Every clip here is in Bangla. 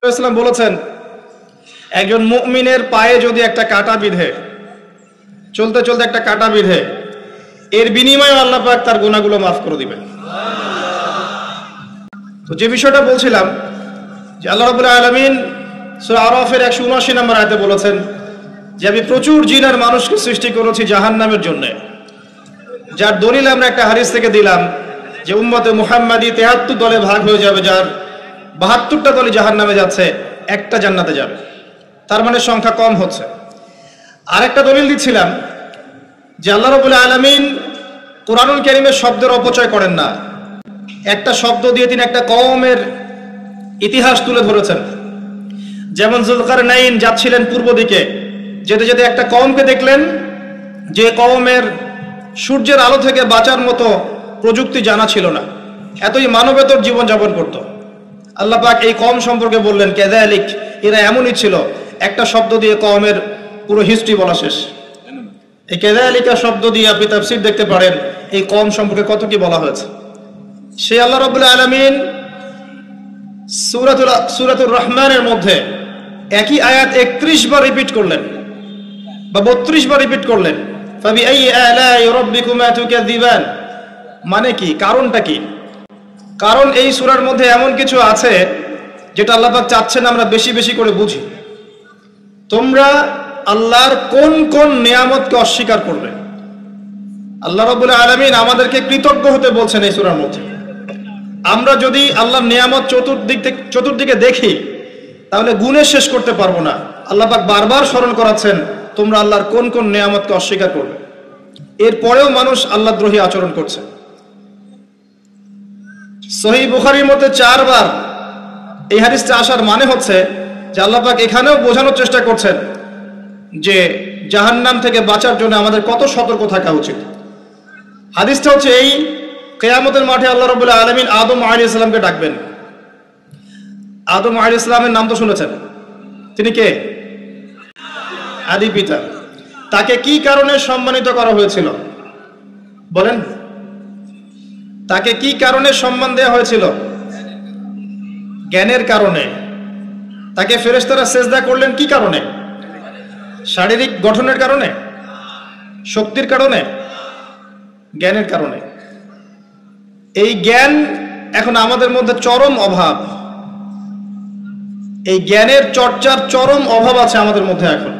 ইসলাম বলেছেন, একজন মুমিনের পায়ে যদি একটা কাঁটা বিঁধে, চলতে চলতে একটা কাঁটা বিঁধে, এর বিনিময়ে আল্লাহ পাক তার গুনাহগুলো মাফ করে দিবেন। তো যে বিষয়টা বলছিলাম যে আল্লাহ রাব্বুল আলামিন সূরা আরাফের 179 নম্বর আয়াতে বলেছেন যে আমি প্রচুর জিন আর মানুষকে সৃষ্টি করেছি জাহান্নামের জন্য, যার দলিল আমরা একটা হাদিস থেকে দিলাম যে উম্মতে মুহাম্মাদি 73 দলে ভাগ হয়ে যাবে, যার 72টা দলই জাহান্নামে যাচ্ছে, একটা জান্নাতে যাবে। তার মানে সংখ্যা কম হচ্ছে। আরেকটা দলিল দিচ্ছিলাম যে আল্লাহ রাব্বুল আলামিন কোরআনুল কারীমের শব্দের অপচয় করেন না। একটা শব্দ দিয়ে তিনি একটা কওমের ইতিহাস তুলে ধরেছেন। যেমন যুলকারনাইন যাচ্ছিলেন পূর্ব দিকে, যেতে যেতে একটা কওমকে দেখলেন যে কওমের সূর্যের আলো থেকে বাঁচার মতো প্রযুক্তি জানা ছিল না, এতই মানবেতর জীবনযাপন করত। আল্লাহ পাক এই কওম সম্পর্কে বললেন কাযালিক, এরা এমনই ছিল। একটা শব্দ দিয়ে কওমের পুরো হিস্ট্রি বলা শেষ। এই কাযালিকা শব্দ দিয়ে আপনি তাফসীর দেখতে পারেন এই কওম সম্পর্কে কত কি বলা হয়েছে। সে আল্লাহ রাব্বুল আলামিন সূরাতুর রহমানের মধ্যে একই আয়াত 31 বার রিপিট করলেন বা 32 বার রিপিট করলেন। ফাবিআইয়ি আলাই রাব্বিকুমা তুকাযিবান, মানে কি, কারণটা কি? কারণ এই সূরার মধ্যে এমন কিছু আছে যেটা আল্লাহ পাক চাচ্ছেন আমরা বেশি বেশি করে বুঝি। তোমরা আল্লাহর কোন কোন নিয়ামতকে অস্বীকার করবে? আল্লাহ রাব্বুল আলামিন আমাদেরকে কৃতজ্ঞ হতে বলছেন এই সূরার মধ্যে। আমরা যদি আল্লাহর নিয়ামত চতুর্দিকে দেখি তাহলে গুণে শেষ করতে পারবো না। আল্লাহ পাক বারবার স্মরণ করাচ্ছেন তোমরা আল্লাহর কোন কোন নিয়ামতকে অস্বীকার করবে। এরপরেও মানুষ আল্লাহদ্রোহী আচরণ করছে। সহিহ বুখারীর মধ্যে 4 বার এই হাদিসটা আসার মানে হচ্ছে যে আল্লাহ পাক এখানেও বোঝানোর চেষ্টা করছেন যে জাহান্নাম থেকে বাঁচার জন্য আমাদের কত সতর্ক থাকা উচিত। হাদিসটা হচ্ছে এই, কিয়ামতের মাঠে আল্লাহ রাব্বুল আলামিন আদম আলাইহিস সালামকে ডাকবেন। আদম আলাইহিস সালামের নাম তো শুনেছেন, তিনি কে? আদি পিতা। তাকে কি কারণে সম্মানিত করা হয়েছিল বলেন? তাকে কি কারণে সম্মান দেওয়া হয়েছিল? জ্ঞানের কারণে। তাকে ফেরেশতারা সিজদা করলেন কি কারণে? শারীরিক গঠনের কারণে, শক্তির কারণে, জ্ঞানের কারণে। এই জ্ঞান এখন আমাদের মধ্যে চরম অভাব। এই জ্ঞানের চর্চার চরম অভাব আছে আমাদের মধ্যে। এখন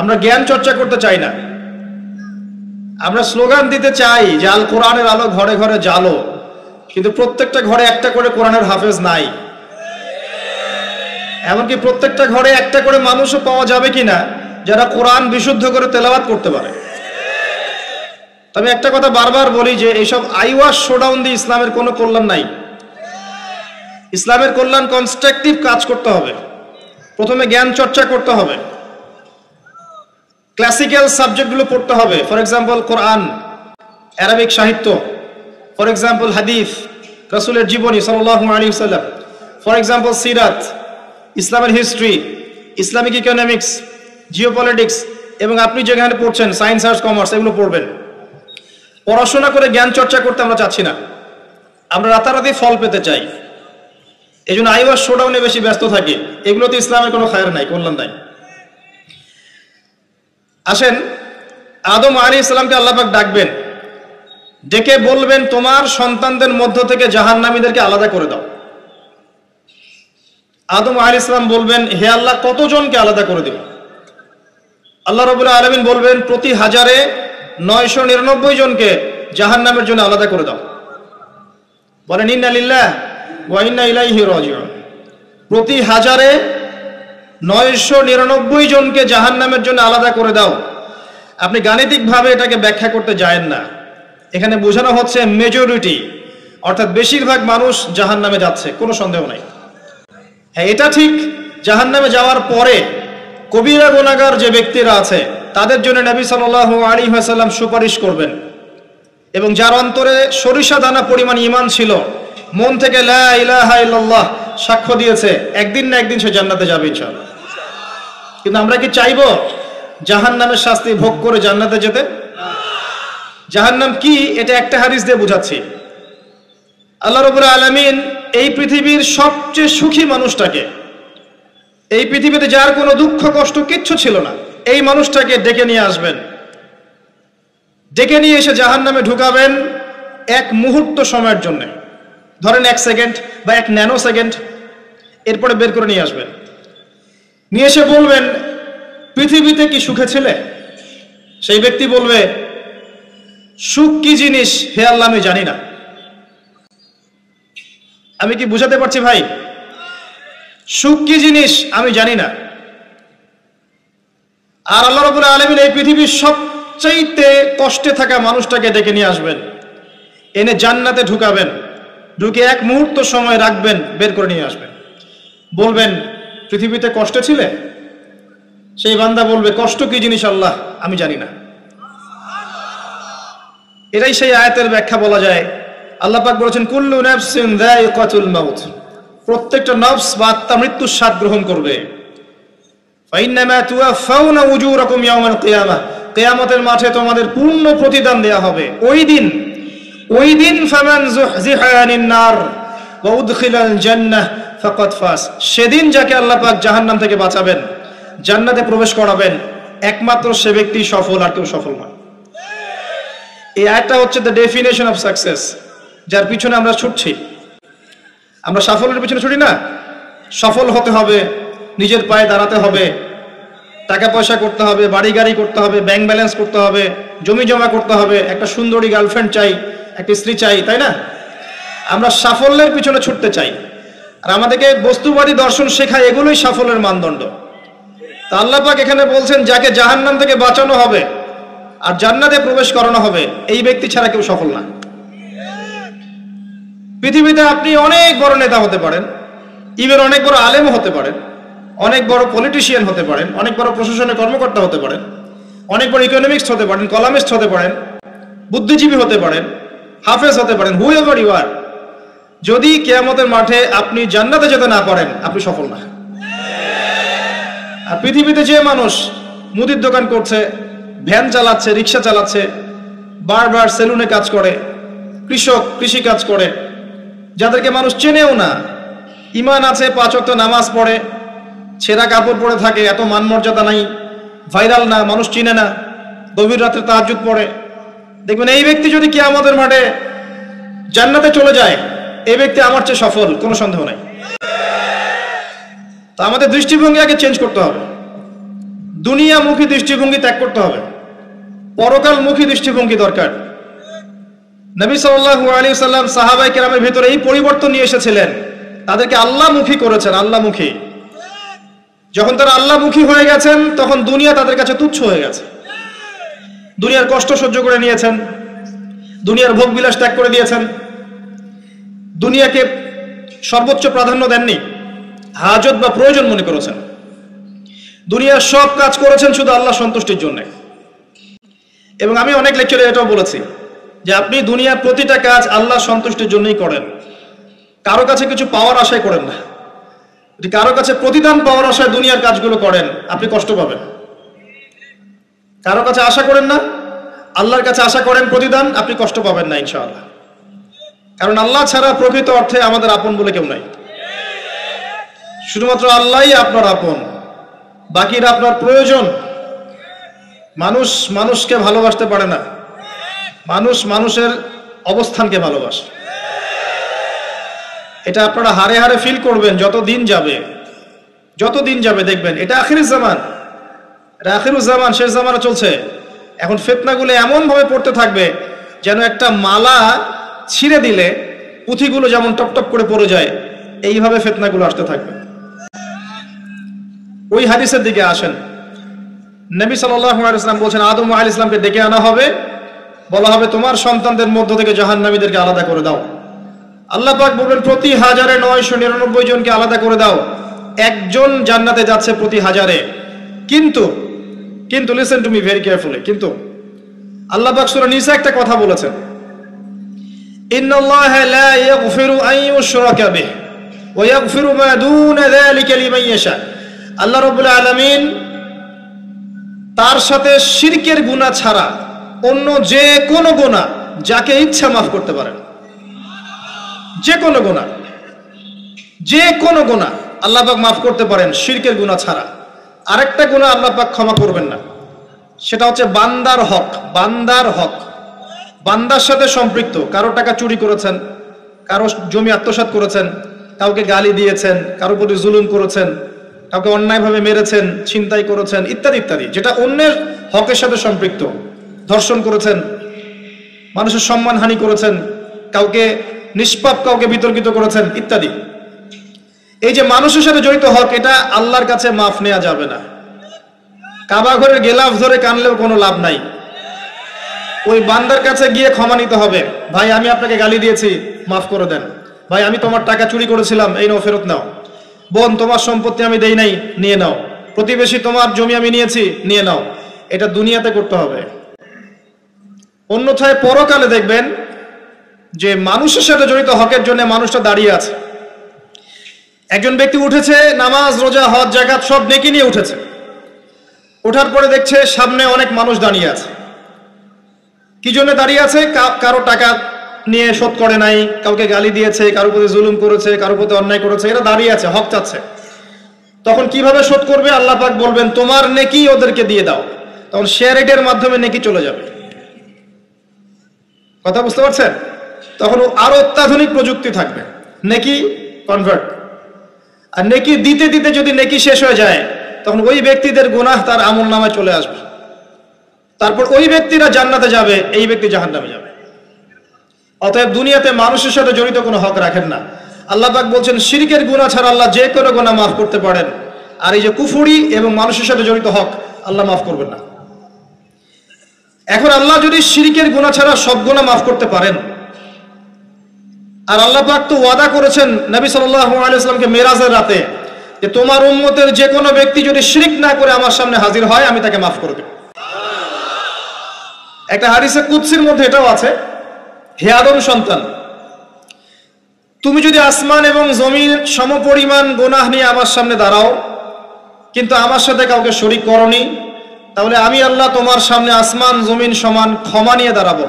আমরা জ্ঞান চর্চা করতে চাই না। আমরা স্লোগান দিতে চাই যে আল কোরআনের আলো ঘরে ঘরে জ্বালো, কিন্তু প্রত্যেকটা ঘরে একটা করে কোরআনের হাফেজ নাই। এমনকি প্রত্যেকটা ঘরে একটা করে মানুষও পাওয়া যাবে কিনা যারা কোরআন বিশুদ্ধ করে তেলাওয়াত করতে পারে। তবে একটা কথা বারবার বলি যে এইসব আইওয়াশ শোডাউন দিয়ে ইসলামের কোনো কল্যাণ নাই। ইসলামের কল্যাণ কনস্ট্রাকটিভ কাজ করতে হবে। প্রথমে জ্ঞান চর্চা করতে হবে, ক্লাসিক্যাল সাবজেক্টগুলো পড়তে হবে। ফর এক্সাম্পল কোরআন, আরবিক সাহিত্য, ফর এক্সাম্পল হাদিস, রাসূলের জীবনী সাল্লাল্লাহু আলাইহি ওয়াসাল্লাম, ফর এক্সাম্পল সিরাত, ইসলামের হিস্ট্রি, ইসলামিক ইকোনমিক্স, জিওপলিটিক্স, এবং আপনি যেখানে পড়ছেন সায়েন্স, আর্টস, কমার্স, এগুলো পড়বেন। পড়াশোনা করে জ্ঞান চর্চা করতে আমরা চাচ্ছি না, আমরা রাতারাতি ফল পেতে চাই। এই জন্য আইওয়াশ শোডাউনে বেশি ব্যস্ত থাকি। এগুলোতে ইসলামের কোনো খায়ের নাই, কল্যাণ নাই। আসেন, আদম আলাইহিস সালামকে আল্লাহ পাক ডাকবেন, ডেকে বলবেন তোমার সন্তানদের মধ্য থেকে জাহান্নামীদেরকে আলাদা করে দাও। আদম আলাইহিস সালাম বলবেন হে আল্লাহ কতজনকে আলাদা করে দেব? আল্লাহ রাব্বুল আলামিন বলবেন প্রতি 1000-এ 999 জনকে জাহান্নামের জন্য আলাদা করে দাও। বলেন ইন্না লিল্লাহি ওয়া ইন্না ইলাইহি রাজিউন। প্রতি 1000-এ 999 জনকে জাহান্নামের জন্য আলাদা করে দাও। আপনি গাণিতিকভাবে এটাকে ব্যাখ্যা করতে যায়েন না। এখানে বোঝানো হচ্ছে মেজরিটি, অর্থাৎ বেশিরভাগ মানুষ জাহান্নামে যাচ্ছে, কোনো সন্দেহ নাই। হ্যাঁ, এটা ঠিক, জাহান্নামে যাওয়ার পরে কবিরা গুনাহগার যে ব্যক্তিরা আছে তাদের জন্য নবী সাল্লাল্লাহু আলাইহি ওয়াসাল্লাম সুপারিশ করবেন, এবং যার অন্তরে সরিষা দানা পরিমাণ ঈমান ছিল, মন থেকে লা ইলাহা ইল্লাল্লাহ সাক্ষ্য দিয়েছে, একদিন না একদিন সে জান্নাতে যাবে ইনশাআল্লাহ। কিন্তু আমরা কি চাইবো জাহান্নামের শাস্তি ভোগ করে জান্নাতে যেতে? জাহান্নাম কি এটা একটা হাদিস দিয়ে বুঝাচ্ছি। আল্লাহ রাব্বুল আলামিন এই পৃথিবীর সবচেয়ে সুখী মানুষটাকে, এই পৃথিবীতে যার কোনো দুঃখ কষ্ট কিচ্ছু ছিল না, এই মানুষটাকে ডেকে নিয়ে আসবেন। ডেকে নিয়ে এসে জাহান্নামে ঢুকাবেন এক মুহূর্ত সময়ের জন্য, ধরেন 1 সেকেন্ড বা 1 ন্যানো সেকেন্ড। এরপরে বের করে নিয়ে আসবেন, নিয়ে এসে বলবেন পৃথিবীতে কি সুখে ছিলে? সেই ব্যক্তি বলবে সুখ কি জিনিস হে আল্লাহ আমি জানি না। আমি কি বুঝাতে পারছি ভাই? সুখ কি জিনিস আমি জানি না। আর আল্লাহ রাব্বুল আলামিন এই পৃথিবীর সবচাইতে কষ্টে থাকা মানুষটাকে ডেকে নিয়ে আসবেন, এনে জান্নাতে ঢুকাবেন, ঢুকে এক মুহূর্ত সময় রাখবেন, বের করে নিয়ে আসবেন। বলবেন পৃথিবীতে কষ্টে ছিলে? সেই বান্দা বলবে কষ্ট কি জিনিস আল্লাহ আমি জানি না। এটাই সেই আয়াতের ব্যাখ্যা বলা যায়। আল্লাহ পাক বলেছেন কুল্লু নাফসিন যায়িকাতুল মাউত, প্রত্যেকটা নফস বা আত্মা মৃত্যুর স্বাদ গ্রহণ করবে। ফাইন্নামা তুওয়াফাউনা উজুরাকুম ইয়াওমাল কিয়ামাহ, কিয়ামতের মাঠে তোমাদের পূর্ণ প্রতিদান দেয়া হবে। ওই দিন ফামান যুহজিহা আনিন নার ওয়া উদখিলাল জান্নাহ ফাকাদ ফাজ, সেদিন যাকে আল্লাহ পাক জাহান্নাম থেকে বাঁচাবেন, জান্নাতে প্রবেশ করাবেন, একমাত্র সে ব্যক্তি সফল, আর কেউ সফল নয়। এই আয়াতটা হচ্ছে দ্য ডেফিনেশন অফ সাকসেস, যার পিছনে আমরা ছুটছি। আমরা সাফল্যের পিছনে ছুটি না। সফল হতে হবে, নিজের পায়ে দাঁড়াতে হবে, টাকা পয়সা করতে হবে, বাড়ি গাড়ি করতে হবে, ব্যাংক ব্যালেন্স করতে হবে, জমি জমা করতে হবে, একটা সুন্দরী গার্লফ্রেন্ড চাই, একটা স্ত্রী চাই, তাই না? আমরা সাফল্যের পিছনে ছুটতে চাই। আর আমাদেরকে বস্তুবাদী দর্শন শেখায় এগুলোই সাফল্যের মানদণ্ড। তা আল্লাহ পাক এখানে বলছেন যাকে জাহান্নাম থেকে বাঁচানো হবে আর জান্নাতে প্রবেশ করানো হবে, এই ব্যক্তি ছাড়া কেউ সফল না। পৃথিবীতে আপনি অনেক বড় নেতা হতে পারেন, ইভেন অনেক বড় আলেমও হতে পারেন, অনেক বড় পলিটিশিয়ান হতে পারেন, অনেক বড় প্রশাসনের কর্মকর্তা হতে পারেন, অনেক বড় ইকোনমিক্স হতে পারেন, কলামিস্ট হতে পারেন, বুদ্ধিজীবী হতে পারেন, হাফেজ হতে পারেন, হুএভার ইউ আর, যদি কিয়ামতের মাঠে আপনি জান্নাতে যেতে না পারেন, আপনি সফল না। আর পৃথিবীতে যে মানুষ মুদির দোকান করছে, ভ্যান চালাচ্ছে, রিক্সা চালাচ্ছে, বারবার সেলুনে কাজ করে, কৃষক কৃষি কাজ করে, যাদেরকে মানুষ চেনেও না, ইমান আছে, 5 ওয়াক্ত নামাজ পড়ে, ছেঁড়া কাপড় পরে থাকে, এত মান মর্যাদা নাই, ভাইরাল না, মানুষ চিনে না, গভীর রাত্রে তাহাজ্জুদ পড়ে, দেখবেন এই ব্যক্তি যদি কিয়ামতের মাঠে জান্নাতে চলে যায়, এই ব্যক্তি আমার চেয়ে সফল, কোনো সন্দেহ নাই। তা আমাদের দৃষ্টিভঙ্গি আগে চেঞ্জ করতে হবে, দুনিয়ামুখী দৃষ্টিভঙ্গি ত্যাগ করতে হবে, পরকালমুখী দৃষ্টিভঙ্গি দরকার। নবী সাল্লাল্লাহু আলাইহি ওয়াসাল্লাম সাহাবায়ে কেরামের ভিতরে এই পরিবর্তন নিয়ে এসেছিলেন, তাদেরকে আল্লাহমুখী করেছেন, আল্লাহমুখী। যখন তারা আল্লাহমুখী হয়ে গেছেন, তখন দুনিয়া তাদের কাছে তুচ্ছ হয়ে গেছে। দুনিয়ার কষ্ট সহ্য করে নিয়েছেন, দুনিয়ার ভোগ বিলাস ত্যাগ করে দিয়েছেন, দুনিয়াকে সর্বোচ্চ প্রাধান্য দেননি, হাজত বা প্রয়োজন মনে করেছেন। দুনিয়ার সব কাজ করেছেন শুধু আল্লাহ সন্তুষ্টির জন্য। এবং আমি অনেক লেকচারে এটাও বলেছি যে আপনি দুনিয়ার প্রতিটা কাজ আল্লাহ সন্তুষ্টির জন্যই করেন, কারো কাছে কিছু পাওয়ার আশায় করেন না। যদি কারো কাছে প্রতিদান পাওয়ার আশায় দুনিয়ার কাজগুলো করেন, আপনি কষ্ট পাবেন। কারো কাছে আশা করেন না, আল্লাহর কাছে আশা করেন প্রতিদান, আপনি কষ্ট পাবেন না ইনশাআল্লাহ। কারণ আল্লাহ ছাড়া প্রকৃত অর্থে আমাদের আপন বলে কেউ নাই। শুধুমাত্র আল্লাহই আপনার আপন, বাকিরা আপনার প্রয়োজন। মানুষ মানুষকে ভালোবাসতে পারে না, মানুষ মানুষের অবস্থানকে ভালোবাসে। এটা আপনারা হারে হারে ফিল করবেন যত দিন যাবে দেখবেন এটা আখিরুজ জামান, এটা আখিরুজ জামান, শেষ জামানা চলছে। এখন ফিতনাগুলো এমন ভাবে পড়তে থাকবে যেন একটা মালা ছিঁড়ে দিলে পুঁথিগুলো যেমন টপ টপ করে পড়ে যায়, এইভাবে ফিতনাগুলো আসতে থাকবে। ওই হাদিসের দিকে আসেন। নবী সাল্লাল্লাহু আলাইহি ওয়াসাল্লাম বলেছেন আদম আলাইহিস সালামকে ডেকে আনা হবে, বলা হবে তোমার সন্তানদের মধ্য থেকে জাহান্নামীদেরকে আলাদা করে দাও। আল্লাহ পাক বলবেন প্রতি 1099 জনকে আলাদা করে দাও, একজন জান্নাতে যাচ্ছে প্রতি 1000-এ। কিন্তু listen to me very carefully, কিন্তু আল্লাহ পাক সূরা নিসা একটা কথা বলেছেন, ইন্নাল্লাহা লা ইয়াগফিরু আন ইউশরাকা বিহি ওয়া ইয়াগফিরু মা দুনা যালিকা লিমান ইয়াশা। আল্লাহ রাব্বুল আলামিন তার সাথে শিরকের গুনাহ ছাড়া অন্য যে কোনো গুনাহ যাকে ইচ্ছা মাফ করতে পারেন, যে কোনো গুনাহ। যে কোনো গুনাহ আল্লাহ পাক মাফ করতে পারেন শিরকের গুনাহ ছাড়া। আরেকটা গুনাহ আল্লাহ পাক ক্ষমা করবেন না, সেটা হচ্ছে বান্দার হক। বান্দার হক বান্দার সাথে সম্পৃক্ত, কারো টাকা চুরি করেছেন, কারো জমি আত্মসাৎ করেছেন, কাউকে গালি দিয়েছেন, কারো প্রতি জুলুম করেছেন, কাউকে অন্যায়ভাবে মেরেছেন, ছিনতাই করেছেন, ইত্যাদি ইত্যাদি, যেটা অন্যের হকের সাথে সম্পৃক্ত। ধর্ষণ করেছেন, মানুষের সম্মানহানি করেছেন, কাউকে নিষ্পাপ কাউকে বিতর্কিত করেছেন ইত্যাদি। এই যে মানুষের সাথে জড়িত হক, এটা আল্লাহর কাছে মাফ নেওয়া যাবে না। কাবা ঘরের গেলাফ ধরে কানলেও কোনো লাভ নাই, ওই বান্দার কাছে গিয়ে ক্ষমা নিতে হবে। ভাই আমি আপনাকে গালি দিয়েছি, মাফ করে দেন। ভাই আমি তোমার টাকা চুরি করেছিলাম, এই নাও ফেরত নাও। বোন তোমার সম্পত্তি আমি দেই নাই, নিয়ে নাও। প্রতিবেশী তোমার জমি আমি নিয়েছি, নিয়ে নাও। এটা দুনিয়াতে করতে হবে। অন্যথায় পরকালে দেখবেন যে মানুষের সাথে জড়িত হকের জন্য মানুষটা দাঁড়িয়ে আছে। একজন ব্যক্তি উঠেছে, নামাজ রোজা হজ যাকাত সব নেকি নিয়ে উঠেছে। ওঠার পরে দেখছে সামনে অনেক মানুষ দাঁড়িয়ে আছে। কি জন্য দাঁড়িয়ে আছে? কারো টাকা নিয়ে শোধ করে নাই, কাউকে গালি দিয়েছে, কারো প্রতি জুলুম করেছে, কারো প্রতি অন্যায় করেছে, এরা দাঁড়িয়ে আছে, হক চাচ্ছে। তখন কিভাবে শোধ করবে? আল্লাহ পাক বলবেন তোমার নেকি ওদেরকে দিয়ে দাও। তখন শেয়ার রেটের মাধ্যমে নেকি চলে যাবে। কথা বুঝতে পারছেন? তখন আরো অত্যাধুনিক প্রযুক্তি থাকবে, নেকি কনভার্ট। আর নেকি দিতে দিতে যদি নেকি শেষ হয়ে যায়, তখন ওই ব্যক্তিদের গুনাহ তার আমলনামায় চলে আসবে। তারপর ওই ব্যক্তিরা জান্নাতে যাবে, এই ব্যক্তি জাহান্নামে যাবে। অতএব দুনিয়াতে মানুষের সাথে জড়িত কোনো হক রাখেন না। আল্লাহ পাক বলছেন শিরকের গুনাহ ছাড়া আল্লাহ যে কোনো গুনাহ মাফ করতে পারেন। আর এই যে কুফরি এবং মানুষের সাথে জড়িত হক আল্লাহ মাফ করবেন না। এখন আল্লাহ যদি শিরকের গুনাহ ছাড়া সব গুনাহ মাফ করতে পারেন, আর আল্লাহ পাক তো ওয়াদা করেছেন নবী সাল্লাল্লাহু আলাইহি ওয়াসাল্লামকে মেরাজের রাতে, যে তোমার উম্মতের যে কোনো ব্যক্তি যদি শিরক না করে আমার সামনে হাজির হয়, আমি তাকে মাফ করে দেব। একটা হাদিসে কুদসির মধ্যে এটাও আছে, হে আদম সন্তান, তুমি যদি আসমান এবং জমিন সমপরিমাণ গুনাহ নিয়ে আমার সামনে দাঁড়াও, কিন্তু আমার সাথে কাউকে শরীক করনি, তাহলে আমি আল্লাহ তোমার সামনে আসমান জমিন সমান ক্ষমা নিয়ে দাঁড়াবো।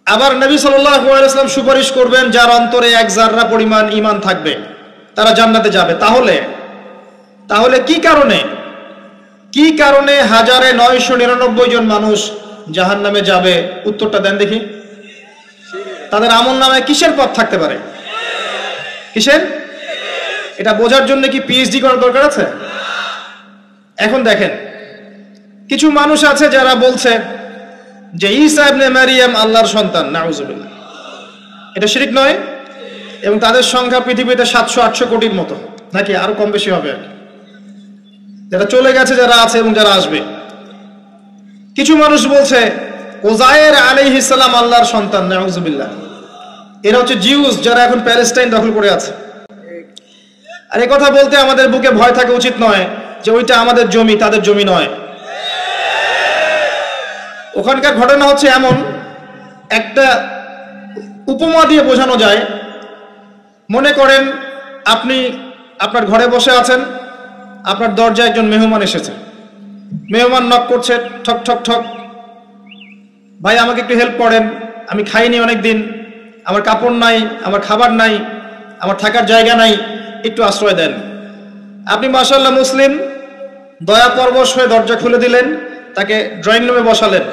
আবার নবী সাল্লাল্লাহু আলাইহি ওয়াসাল্লাম সুপারিশ করবেন যার অন্তরে এক জাররা পরিমাণ ঈমান থাকবে, তারা জান্নাতে যাবে। তাহলে কি কারণে 1999 জন মানুষ জাহান্নামে যাবে? উত্তরটা দেন দেখি। তাদের আমলনামায় কিসের পথ থাকতে পারে? কিসের? এটা বোঝার জন্য কি পিএইচডি করার দরকার আছে? এখন দেখেন, কিছু মানুষ আছে যারা বলছে যে ঈসা ইবনে মারিয়াম আল্লাহর সন্তান, নাউজুবিল্লাহ। এটা শিরক নয়? এবং তাদের সংখ্যা পৃথিবীতে 700-800 কোটির মতো, নাকি আরো কম বেশি হবে? যারা চলে গেছে, যারা আছে এবং যারা আসবে। কিছু মানুষ বলছে ওজায়ের আলাইহিস সালাম আল্লাহর সন্তান, নাউজুবিল্লাহ। এরা হচ্ছে জিউস, যারা এখন প্যালেস্টাইন দখল করে আছে। আর এই কথা বলতে আমাদের বুকে ভয় থাকা উচিত নয় যে ওইটা আমাদের জমি, তাদের জমি নয়। ওখানকার ঘটনা হচ্ছে এমন, একটা উপমা দিয়ে বোঝানো যায়। মনে করেন আপনি আপনার ঘরে বসে আছেন, আপনার দরজায় একজন মেহমান এসেছে। মেহমান নক করছে, ঠক ঠক ঠক। ভাই আমাকে একটু হেল্প করেন, আমি খাইনি অনেক দিন, আমার কাপড় নাই, আমার খাবার নাই, আমার থাকার জায়গা নাই, একটু আশ্রয় দেন। আপনি মাশাআল্লাহ মুসলিম, দয়া পরবশ হয়ে দরজা খুলে দিলেন, তাকে ড্রয়িং রুমে বসালেন,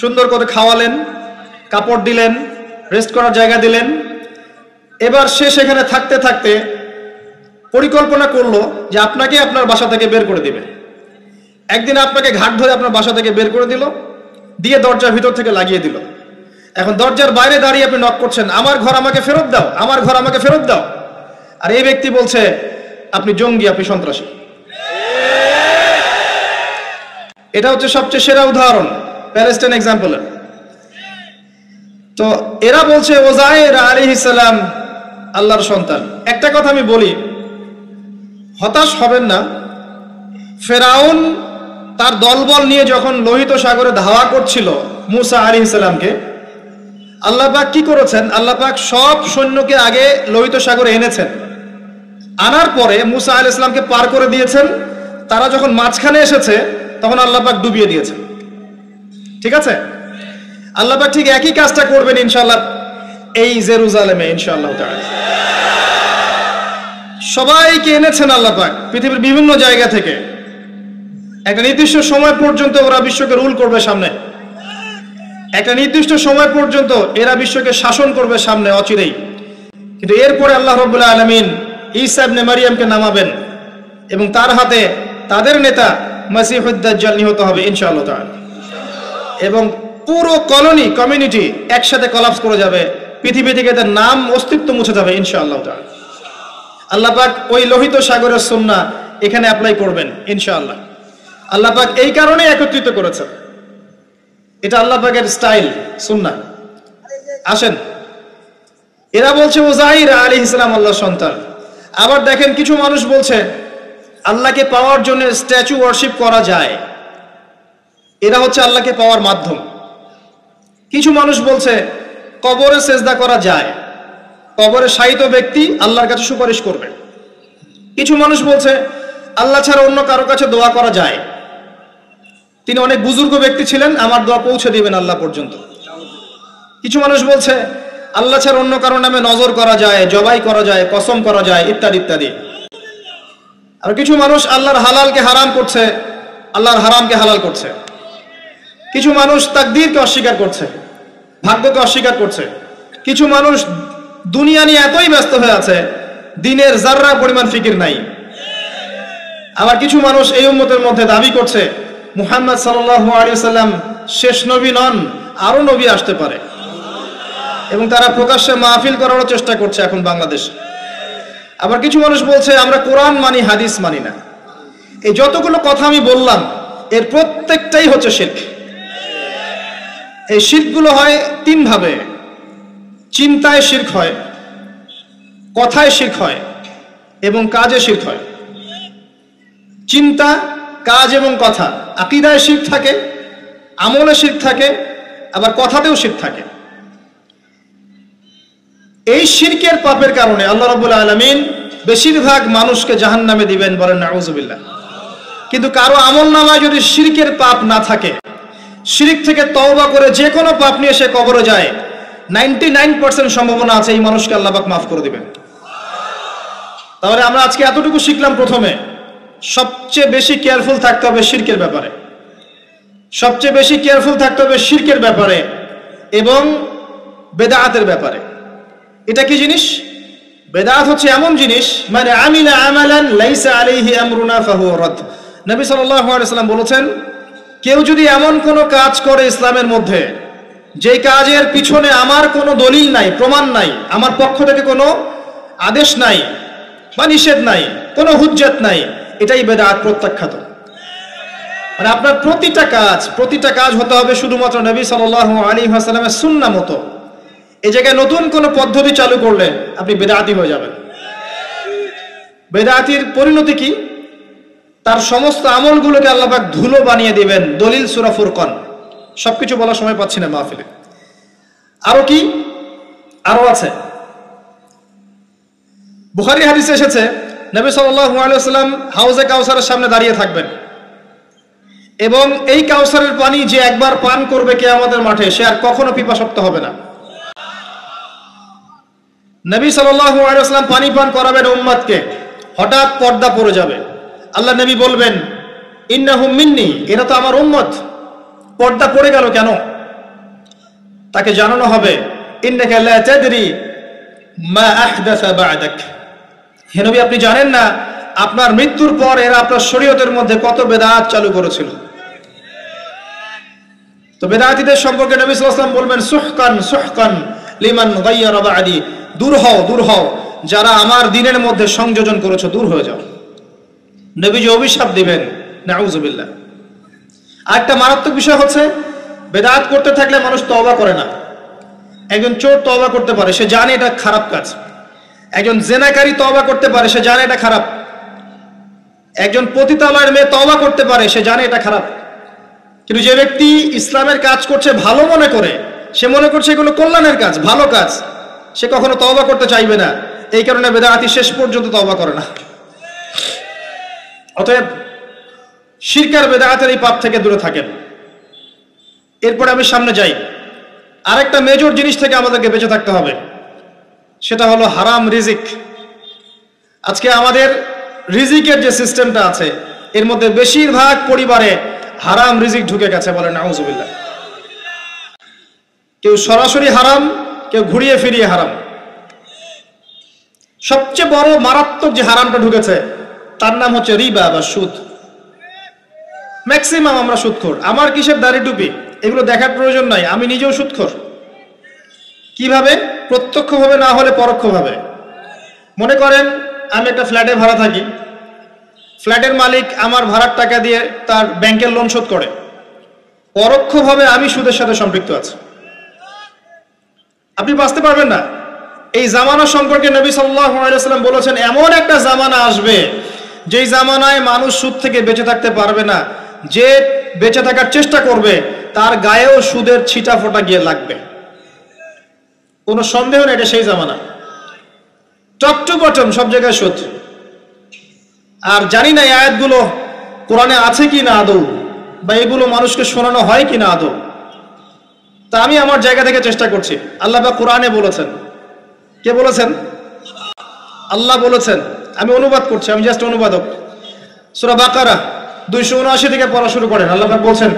সুন্দর করে খাওয়ালেন, কাপড় দিলেন, রেস্ট করার জায়গা দিলেন। এবার সে সেখানে থাকতে থাকতে পরিকল্পনা করলো যে আপনাকে আপনার বাসা থেকে বের করে দিবে। একদিন আপনাকে ঘাট ধরে আপনার বাসা থেকে বের করে দিল, দিয়ে দরজার ভিতর থেকে লাগিয়ে দিল। এখন দরজার বাইরে দাঁড়িয়ে আপনি নক করছেন, আমার ঘর আমাকে ফেরত দাও, আমার ঘর আমাকে ফেরত দাও। আর এই ব্যক্তি বলছে আপনি জঙ্গি, আপনি সন্ত্রাসী। এটা হচ্ছে সবচেয়ে সেরা উদাহরণ প্যালেস্টাইন এক্সাম্পলের। তো এরা বলছে ওজায়ের আলাইহিস সালাম আল্লাহর সন্তান। একটা কথা আমি বলি, হতাশ হবেন না। ফেরাউন তার দলবল নিয়ে যখন লোহিত সাগরে ধাওয়া করছিল মুসা আলাইহিস সালামকে, আল্লাহ পাক কি করেছেন? আল্লাহ পাক সব সৈন্যকে আগে লোহিত সাগরে এনেছেন, আনার পরে মুসা আলাইহিস সালামকে পার করে দিয়েছেন। তারা যখন মাঝখানে এসেছে তখন আল্লাহ পাক ডুবিয়ে দিয়েছেন। ঠিক আছে? আল্লাহ পাক ঠিক একই কাজটা করবেন ইনশাআল্লাহ। এই জেরুজালেমে ইনশাআল্লাহ তাআলা। সবাইকে এনেছেন আল্লাহ পাক পৃথিবীর বিভিন্ন জায়গা থেকে। একটা নির্দিষ্ট সময় পর্যন্ত ওরা বিশ্বকে রুল করবে সামনে, একটা নির্দিষ্ট সময় পর্যন্ত এরা বিশ্বকে শাসন করবে সামনে অচিরেই। কিন্তু এরপরে আল্লাহ রাব্বুল আলামিন ঈসা ইবনে মারইয়ামকে নামাবেন এবং তার হাতে তাদের নেতা মাসিহুদ দাজ্জাল নিহত হবে ইনশাআল্লাহ তাআলা। এবং পুরো কমিউনিটি একসাথে কোলাপস করে যাবে, পৃথিবী থেকে তার নাম অস্তিত্ব মুছে যাবে ইনশাআল্লাহ তাআলা। আল্লাহ পাক ওই লোহিত সাগরের সুন্নাহ এখানে অ্যাপ্লাই করবেন ইনশাআল্লাহ। আল্লাহ পাক এই কারণে একত্রিত করেছেন, এটা আল্লাহ পাকের স্টাইল সুন্নাহ। আসেন, এরা বলছে উযাইর আলাইহিস সালাম আল্লাহর সন্তান। আবার দেখেন কিছু মানুষ বলছে আল্লাহকে পাওয়ার জন্য স্ট্যাচু ওয়ার্শিপ করা যায়, এরা হচ্ছে আল্লাহকে পাওয়ার মাধ্যম। কিছু মানুষ বলছে কবরে সেজদা করা যায়, কবরে শায়িত ব্যক্তি আল্লাহর কাছে সুপারিশ করবে। কিছু মানুষ বলছে আল্লাহ ছাড়া অন্য কারো কাছে দোয়া করা যায়, তিনি অনেক বুজুর্গ ব্যক্তি ছিলেন, আমার দোয়া পৌঁছে দিবেন আল্লাহ পর্যন্ত। কিছু মানুষ বলছে আল্লাহ ছাড়া অন্য কারো নামে নজর করা যায়, জবাই করা যায়, কসম করা যায়, ইত্যাদি ইত্যাদি। আর কিছু মানুষ আল্লাহর হালালকে হারাম করছে, আল্লাহর হারামকে হালাল করছে। কিছু মানুষ তাকদীরকে অস্বীকার করছে, ভাগ্যকে অস্বীকার করছে। কিছু মানুষ দুনিয়া নিয়ে এতই ব্যস্ত হয়ে আছে দিনের যাররা পরিমাণ ফিকির নাই। আবার কিছু মানুষ এই উম্মতের মধ্যে দাবি করছে মুহাম্মদ সাল্লাল্লাহু আলাইহি ওয়াসাল্লাম শেষ নবী নন, আরো নবী আসতে পারে, এবং তারা প্রকাশ্যে মাহফিল করারও চেষ্টা করছে এখন বাংলাদেশে। আবার কিছু মানুষ বলছে আমরা কোরআন মানি, হাদিস মানি না। এই যতগুলো কথা আমি বললাম এর প্রত্যেকটাই হচ্ছে শিরক। এই শিরকগুলো হয় তিন ভাবে: চিন্তায় শিরক হয়, কথায় শিরক হয় এবং কাজে শিরক হয়। চিন্তা, কাজ এবং কথা, আকীদায় শিরক থাকে, আমলে শিরক থাকে, আবার কথাতেও শিরক থাকে। এই শিরকের পাপের কারণে আল্লাহ রাব্বুল আলামিন বেশিরভাগ মানুষকে জাহান্নামে দিবেন, বলেন নাউযুবিল্লাহ। কিন্তু কারো আমলনামায় যদি শিরকের পাপ না থাকে, শিরক থেকে তওবা করে যে কোনো পাপ নিয়ে সে কবরে যায়, 99% সম্ভাবনা আছে এই মানুষকে আল্লাহ পাক মাফ করে দিবেন। তাহলে আমরা আজকে এতটুকু শিখলাম, প্রথমে সবচেয়ে বেশি কেয়ারফুল থাকতে হবে শিরকের ব্যাপারে, সবচেয়ে বেশি কেয়ারফুল থাকতে হবে শিরকের ব্যাপারে এবং বেদাআতের ব্যাপারে। এটা কি জিনিস? বেদাত হচ্ছে এমন জিনিস মানে আমিলা আমালান লাইসা আলাইহি আমরুনা ফাহুয়া রাদ। নবী সাল্লাল্লাহু আলাইহি ওয়াসাল্লাম বলেছেন, কেউ যদি এমন কোনো কাজ করে ইসলামের মধ্যে যে কাজের পিছনে আমার কোনো দলিল নাই, প্রমাণ নাই, আমার পক্ষ থেকে কোনো আদেশ নাই বা নিষেধ নাই, কোনো হুজ্জত নাই, এটাই বেদাত, প্রত্যাখ্যাত। মানে আপনার প্রতিটা কাজ হতে হবে শুধুমাত্র নবী সাল্লাল্লাহু আলাইহি ওয়াসাল্লামের সুন্নাহ মতো। এই জায়গায় নতুন কোনো পদ্ধতি চালু করলে আপনি বেদাতি হয়ে যাবেন। বেদাতির পরিণতি কি? তার সমস্ত আমলগুলোকে আল্লাহ পাক ধুলো বানিয়ে দিবেন। দলিল সূরা ফুরকান। সবকিছু বলার সময় পাচ্ছি না মাহফিলে। আরো কি? আরো আছে। বুখারী হাদিসে এসেছে নবী সাল্লাল্লাহু আলাইহি ওয়াসাল্লাম হাউজে কাউসারের সামনে দাঁড়িয়ে থাকবেন এবং এই কাউসারের পানি যে একবার পান করবে কিয়ামতের মাঠে, সে আর কখনো পিপাসার্ত হবে না। নবী সাল্লাল্লাহু আলাইহি ওয়াসাল্লাম পানি পান করাবেন উম্মতকে, হঠাৎ পর্দা পড়ে যাবে। আল্লাহ নবী বলবেন ইন্নাহুম মিন্নি, এরা তো আমার উম্মত। পর্দা পড়ে গেল কেন? তাকে জানানো হবে ইন্নাকা লা তাদরি মা আহদাসা বা'দাক, হে নবী আপনি জানেন না আপনার মৃত্যুর পর এরা আপনার শরীয়তের মধ্যে কত বেদাত চালু করেছিল। তো বেদাতীদের সম্পর্কে নবী সাল্লাল্লাহু আলাইহি ওয়াসাল্লাম বলবেন সুহকান সুহকান লিমান গায়্যারা বা'দি, দূর হও যারা আমার দ্বীনের মধ্যে সংযোজন করেছো, দূর হয়ে যাও। নবীজি অভিশাপ দিবেন, নাউযুবিল্লাহ। আরেকটা মারাত্মক বিষয় হচ্ছে বেদাত করতে থাকলে মানুষ তওবা করে না। একজন চোর তওবা করতে পারে, সে জানে এটা খারাপ কাজ। একজন জেনাকারী তওবা করতে পারে, সে জানে এটা খারাপ। একজন পতিতালয়ের মেয়ে তওবা করতে পারে, সে জানে এটা খারাপ। কিন্তু যে ব্যক্তি ইসলামের কাজ করছে ভালো মনে করে, সে মনে করছে এগুলো কল্যাণের কাজ, ভালো কাজ, সে কখনো তওবা করতে চাইবে না। এই কারণে বেদাতি শেষ পর্যন্ত তওবা করে না। অতএব শিরক আর বেদাতের এই পাপ থেকে দূরে থাকেন। এরপরে আমি সামনে যাই, আরেকটা মেজর জিনিস থেকে আমাদেরকে বেঁচে থাকতে হবে। সেটা হলো হারাম রিজিক। আজকে আমাদের রিজিকের যে সিস্টেমটা আছে এর মধ্যে বেশিরভাগ পরিবারে হারাম রিজিক ঢুকে গেছে, বলেন নাউজুবিল্লাহ। কেউ সরাসরি হারাম, কেউ ঘুরিয়ে ফিরিয়ে হারাম। সবচেয়ে বড় মারাত্মক যে হারামটা ঢুকেছে তার নাম হচ্ছে রিবা বা সুদ। ম্যাক্সিমাম আমরা সুদখোর। আমার কিসের দাড়ি টুপি এগুলো দেখার প্রয়োজন নাই, আমি নিজেও সুদখোর। কিভাবে? প্রত্যক্ষভাবে না হলে পরোক্ষভাবে। মনে করেন আমি একটা ফ্ল্যাটে ভাড়া থাকি, ফ্ল্যাটের মালিক আমার ভাড়ার টাকা দিয়ে তার ব্যাংকের লোন শোধ করে, পরোক্ষভাবে আমি সুদের সাথে সম্পৃক্ত আছি। আপনি বাঁচতে পারবেন না। এই জামানা সম্পর্কে নবী সাল্লাল্লাহু আলাইহি ওয়াসাল্লাম বলেছেন, এমন একটা জামানা আসবে যেই জামানায় মানুষ সুদ থেকে বেঁচে থাকতে পারবে না। যে বেঁচে থাকার চেষ্টা করবে তার গায়েও সুদের ছিটা ফোঁটা গিয়ে লাগবে, কোনো সন্দেহ নেই, এটা সেই জামানা। টপ টু বটম সব জায়গায় সুদ। আর জানি না এই আয়াতগুলো কোরআনে আছে কি না আদৌ, বা এগুলো মানুষকে শোনানো হয় কি না আদৌ। তা আমি আমার জায়গা থেকে চেষ্টা করছি। আল্লাহ পাক কোরআনে বলেছেন। কে বলেছেন? আল্লাহ বলেছেন। আমি অনুবাদ করছি, আমি জাস্ট অনুবাদক। সূরা বাকারা 279 থেকে পড়া শুরু করেন। আল্লাহ পাক বলছেন,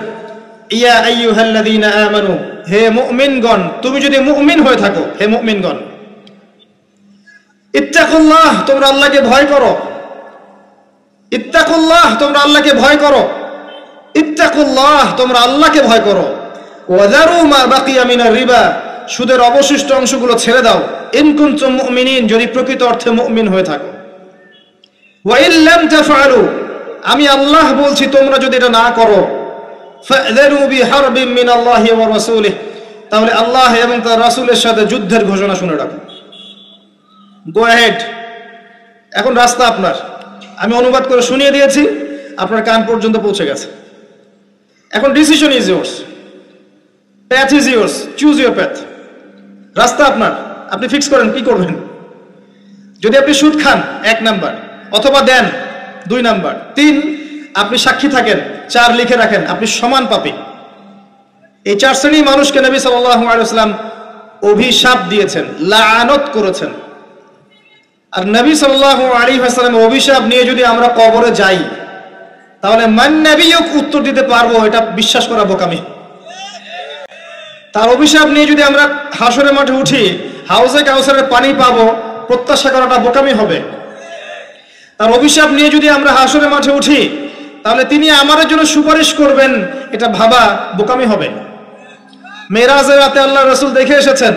ইয়া আইয়ুহাল্লাযীনা আমানু, হে মুমিনগণ, তুমি যদি মুমিন হয়ে থাকো, হে মুমিনগণ, ইত্তাকুল্লাহ, তোমরা আল্লাহকে ভয় করো। ইত্তাকুল্লাহ, তোমরা আল্লাহকে ভয় করো। ইত্তাকুল্লাহ, তোমরা আল্লাহকে ভয় করো। ওয়াযারু মা বাকিয়া মিনার রিবা, সুদের অবশিষ্ট অংশগুলো ছেড়ে দাও। ইন কুনতুম মুমিনিন, যদি প্রকৃত অর্থে মুমিন হয়ে থাকো। ওয়া ইন লাম তাফআলু, আমি আল্লাহ বলছি তোমরা যদি এটা না করো, ফাযরু বিহারবিন মিনাল্লাহি ওয়া রাসূলিহি, তাহলে আল্লাহ এবং তার রাসূলের সাথে যুদ্ধের ঘোষণা শুনে রাখো। গো অ্যাহেড, এখন রাস্তা আপনার। আমি অনুবাদ করে শুনিয়ে দিয়েছি, আপনার কান পর্যন্ত পৌঁছে গেছে। এখন decision is yours, path is yours, choose your path. রাস্তা আপনার, আপনি ফিক্স করেন কি করবেন। যদি আপনি সুদ খান 1 নাম্বার, অথবা দেন 2 নাম্বার, 3 আপনি সাক্ষী থাকেন, 4 লিখে রাখেন, আপনি সমান পাপী। এই 4 শ্রেণী মানুষকে নবী সাল্লাল্লাহু আলাইহি ওয়াসাল্লাম অভিশাপ দিয়েছেন, লাআনত করেছেন। আর নবী সাল্লাল্লাহু আলাইহি ওয়াসাল্লাম অভিশাপ নিয়ে যদি আমরা কবরে যাই, তাহলে মান নবিয়ুক উত্তর দিতে পারবো, এটা বিশ্বাস করা বোকামি। তার অভিশাপ নিয়ে যদি আমরা হাসরের মাঠে উঠি, হাউজে কাউসারের পানি পাবো, প্রত্যাশা করাটা বোকামি হবে। তার অভিশাপ নিয়ে যদি আমরা হাসরের মাঠে উঠি, তাহলে তিনি আমাদের জন্য সুপারিশ করবেন, এটা ভাবা বোকামি হবে। মেরাজের রাতে আল্লাহ রাসূল দেখে এসেছেন,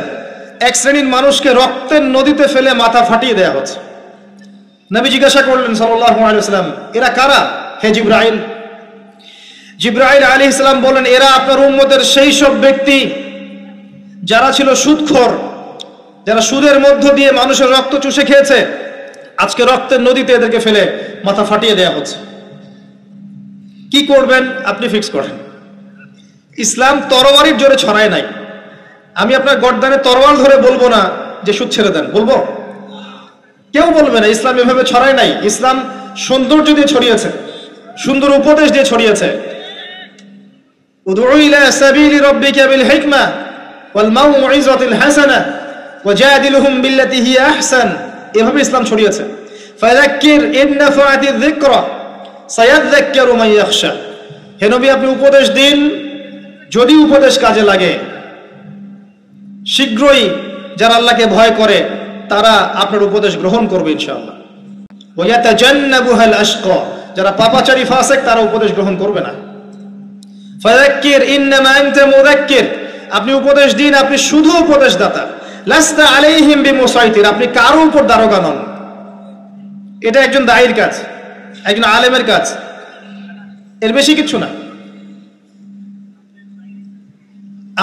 এক শ্রেণীর মানুষকে রক্তের নদীতে ফেলে মাথা ফাটিয়ে দেয়া হচ্ছে। নবী জিজ্ঞাসা করলেন সাল্লাল্লাহু আলাইহি ওয়াসাল্লাম, এরা কারা হে জিবরাইল? জিবরাইল আলাইহিস সালাম বলেন, এরা আপনার উম্মতের সেই সব ব্যক্তি যারা ছিল সুদখোর, যারা সুদের মধ্য দিয়ে মানুষের রক্ত চুষে খেয়েছে। আজকে রক্তের নদীতে এদেরকে ফেলে মাথা ফাটিয়ে দেয়া হচ্ছে। কি করবেন আপনি ফিক্স করেন। ইসলাম তরবারির জোরে ছড়ায় নাই। আমি আপনার গর্দানে তরোয়াল ধরে বলবো না যে সুদ ছেড়ে দেন, বলবো? কেউ বলবে না। ইসলাম এভাবে ছড়ায় নাই। ইসলাম সৌন্দর্য দিয়ে ছড়িয়েছে, সুন্দর উপদেশ দিয়ে ছড়িয়েছে। উদউ ইলা সাবিলি রাব্বিকা বিল হিকমা ওয়াল মাউইযাতিল হাসানা ওয়াজাদিলহুম বিল্লাতি হিয়া আহসান, এভাবে ইসলাম ছড়িয়েছে। ফাযাক্কির ইন নাফআতিয যিকরা সায়াযাক্কারু মান ইয়াখশা, হে নবী আপনি উপদেশ দিন, যদি উপদেশ কাজে লাগে। শীঘ্রই যারা আল্লাহকে ভয় করে তারা আপনার উপদেশ গ্রহণ করবে ইনশাআল্লাহ। ওয়া ইয়াতাজান্নাবুহাল আশকা, যারা পাপাচারী ফাসিক তারা উপদেশ গ্রহণ করবে না। ফাযাক্কির ইন্নামা আনতা মুযাক্কির, আপনি উপদেশ দিন, আপনি শুধু উপদেশদাতা। লাস্তা আলাইহিম বিমুসাইতির, আপনি কারো উপর দারোগা নন। এটা একজন দায়ীর কাজ, একজন আলেমের কাজ, এর বেশি কিছু না।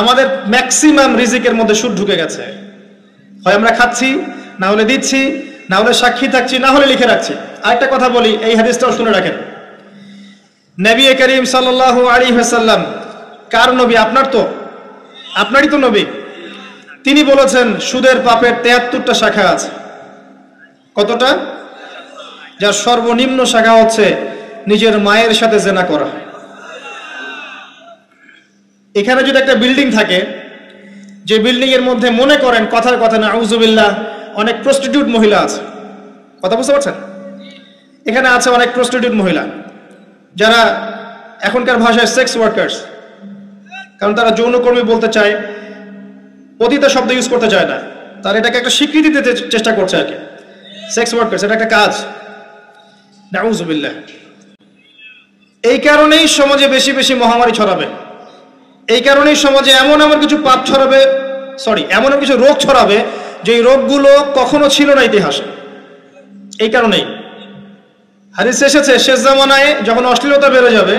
আমাদের ম্যাক্সিমাম রিজিকের মধ্যে সুদ ঢুকে গেছে। হয় আমরা খাচ্ছি, না হলে দিচ্ছি, না হলে সাক্ষী থাকছি, না হলে লিখে রাখছি। আরেকটা কথা বলি, এই হাদিসটাও শুনে রাখেন। নবী করিম সাল্লাল্লাহু আলাইহি ওয়াসাল্লাম, কার নবী? আপনার তো, আপনারই তো নবী। তিনি বলেছেন সুদের পাপের 73টা শাখা আছে। কতটা? যার সর্বনিম্ন শাখা হচ্ছে নিজের মায়ের সাথে জেনা করা। এখানে যদি একটা বিল্ডিং থাকে, যে বিল্ডিং এর মধ্যে মনে করেন কথার কথা নাউজুবিল্লাহ অনেক প্রস্টিটিউট মহিলা আছে, কথা বুঝতে পারছেন? এখানে আছে অনেক প্রস্টিটিউট মহিলা যারা এখনকার ভাষায় সেক্স ওয়ার্কার্স, কারণ তারা যৌনকর্মী বলতে চায়, পতিতা শব্দ ইউজ করতে চায় না, তারা এটাকে একটা স্বীকৃতি দিতে চেষ্টা করছে আর কি। সেক্স ওয়ার্কার্স এটা একটা কাজ, নাউজুবিল্লাহ। এই কারণেই সমাজে বেশি বেশি মহামারী ছড়াবে, এই কারণেই সমাজে এমন কিছু পাপ ছড়াবে, এমন কিছু রোগ ছড়াবে যে রোগগুলো কখনো ছিল না ইতিহাসে। এই কারণেই হাদিসে এসেছে শেষ জামানায় যখন অশ্লীলতা বেড়ে যাবে,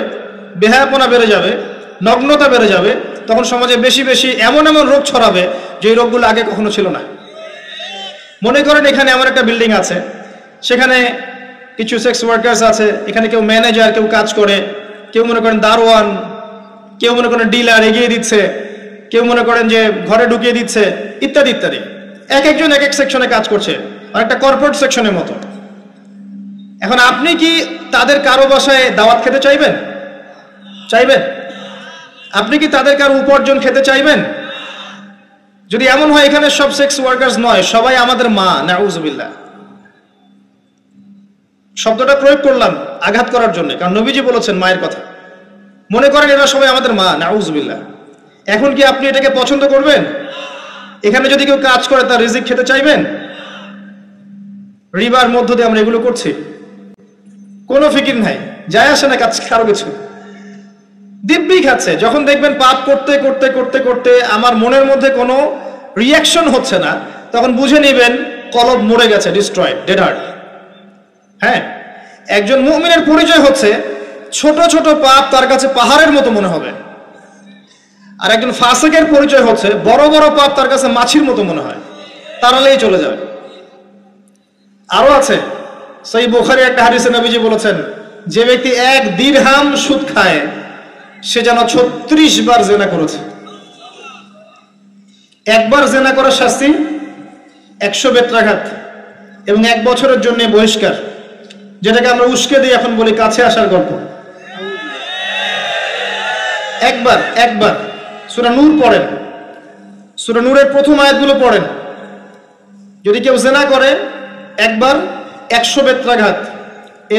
বেহায়াপনা বেড়ে যাবে, নগ্নতা বেড়ে যাবে, তখন সমাজে বেশি বেশি এমন রোগ ছড়াবে যে রোগগুলো আগে কখনো ছিল না। মনে করেন এখানে এমন একটা বিল্ডিং আছে, সেখানে কিছু সেক্স ওয়ার্কার্স আছে, এখানে কেউ ম্যানেজার, কেউ কাজ করে, কেউ মনে করেন দারোয়ান, কেউ মনে করেন ডিলার এগিয়ে দিচ্ছে, কেউ মনে করেন যে ঘরে ঢুকিয়ে দিচ্ছে, ইত্যাদি ইত্যাদি। এক একজন এক এক সেকশনে কাজ করছে, আর একটা কর্পোরেট সেকশনের মতো। এখন আপনি কি তাদের কারো বাসায় দাওয়াত খেতে চাইবেন? আপনি কি তাদের কারো উপার্জন খেতে চাইবেন? যদি এমন হয় এখানে সব সেক্স ওয়ার্কার্স নয়, সবাই আমাদের মা, নাউজুবিল্লাহ। শব্দটা প্রয়োগ করলাম আঘাত করার জন্য, কারণ নবীজি বলেছেন মায়ের কথা। মনে করেন এরা সবাই আমাদের মা, নাউজুবিল্লাহ। এখন কি আপনি এটাকে পছন্দ করবেন? এখানে যদি কেউ কাজ করে তার রিজিক খেতে চাইবেন? রিবার মধ্য দিয়ে আমরা এগুলো করছি, কোনো ফিকির নাই, যায় আসে না কারো কিছু, দিব্যি খাচ্ছে। যখন দেখবেন পাপ করতে করতে করতে করতে আমার মনের মধ্যে কোনো রিয়াকশন হচ্ছে না, তখন বুঝে নেবেন কলব মরে গেছে, ডিস্ট্রয়েড, ডেড হার্ট। হ্যাঁ, একজন মুমিনের পরিচয় হচ্ছে ছোট ছোট পাপ তার কাছে পাহাড়ের মতো মনে হবে, আর একজন ফাসিকের পরিচয় হচ্ছে বড় বড় পাপ তার কাছে মাছির মতো মনে হয়, তাড়ালেই চলে যাবে। আরো আছে, সহিহ বুখারী একটা হাদিসে নবীজি বলেছেন, যে ব্যক্তি 1 দিরহাম সুদ খায় সে যেন 36 বার জেনা করেছে। একবার জেনা করার শাস্তি 100 বেত্রাঘাত এবং 1 বছরের জন্য বহিষ্কার, যেটাকে আমরা উস্কে দিই এখন বলি কাছে আসার গল্প। একবার সূরা নূর পড়েন, সূরা নূরের প্রথম আয়াতগুলো পড়েন। যদি কেউ জেনা করে একবার 100 বেত্রাঘাত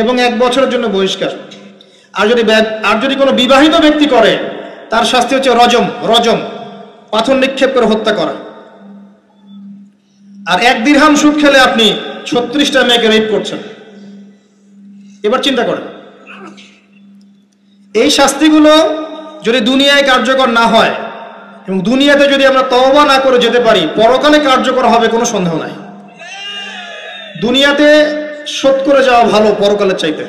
এবং 1 বছরের জন্য বহিষ্কার। আর যদি কোনো বিবাহিত ব্যক্তি করে তার শাস্তি হচ্ছে রজম, পাথর নিক্ষেপ করে হত্যা করা। আর 1 দিরহাম সুদ খেলে আপনি 36টা মেয়েকে রেপ করছেন। এবার চিন্তা করেন, এই শাস্তিগুলো যদি দুনিয়ায় কার্যকর না হয় এবং দুনিয়াতে যদি আমরা তওবা না করে যেতে পারি, পরকালে কার্যকর হবে কোনো সন্দেহ নাই। দুনিয়াতে শোধ করে যাওয়া ভালো পরকালের চাইতে।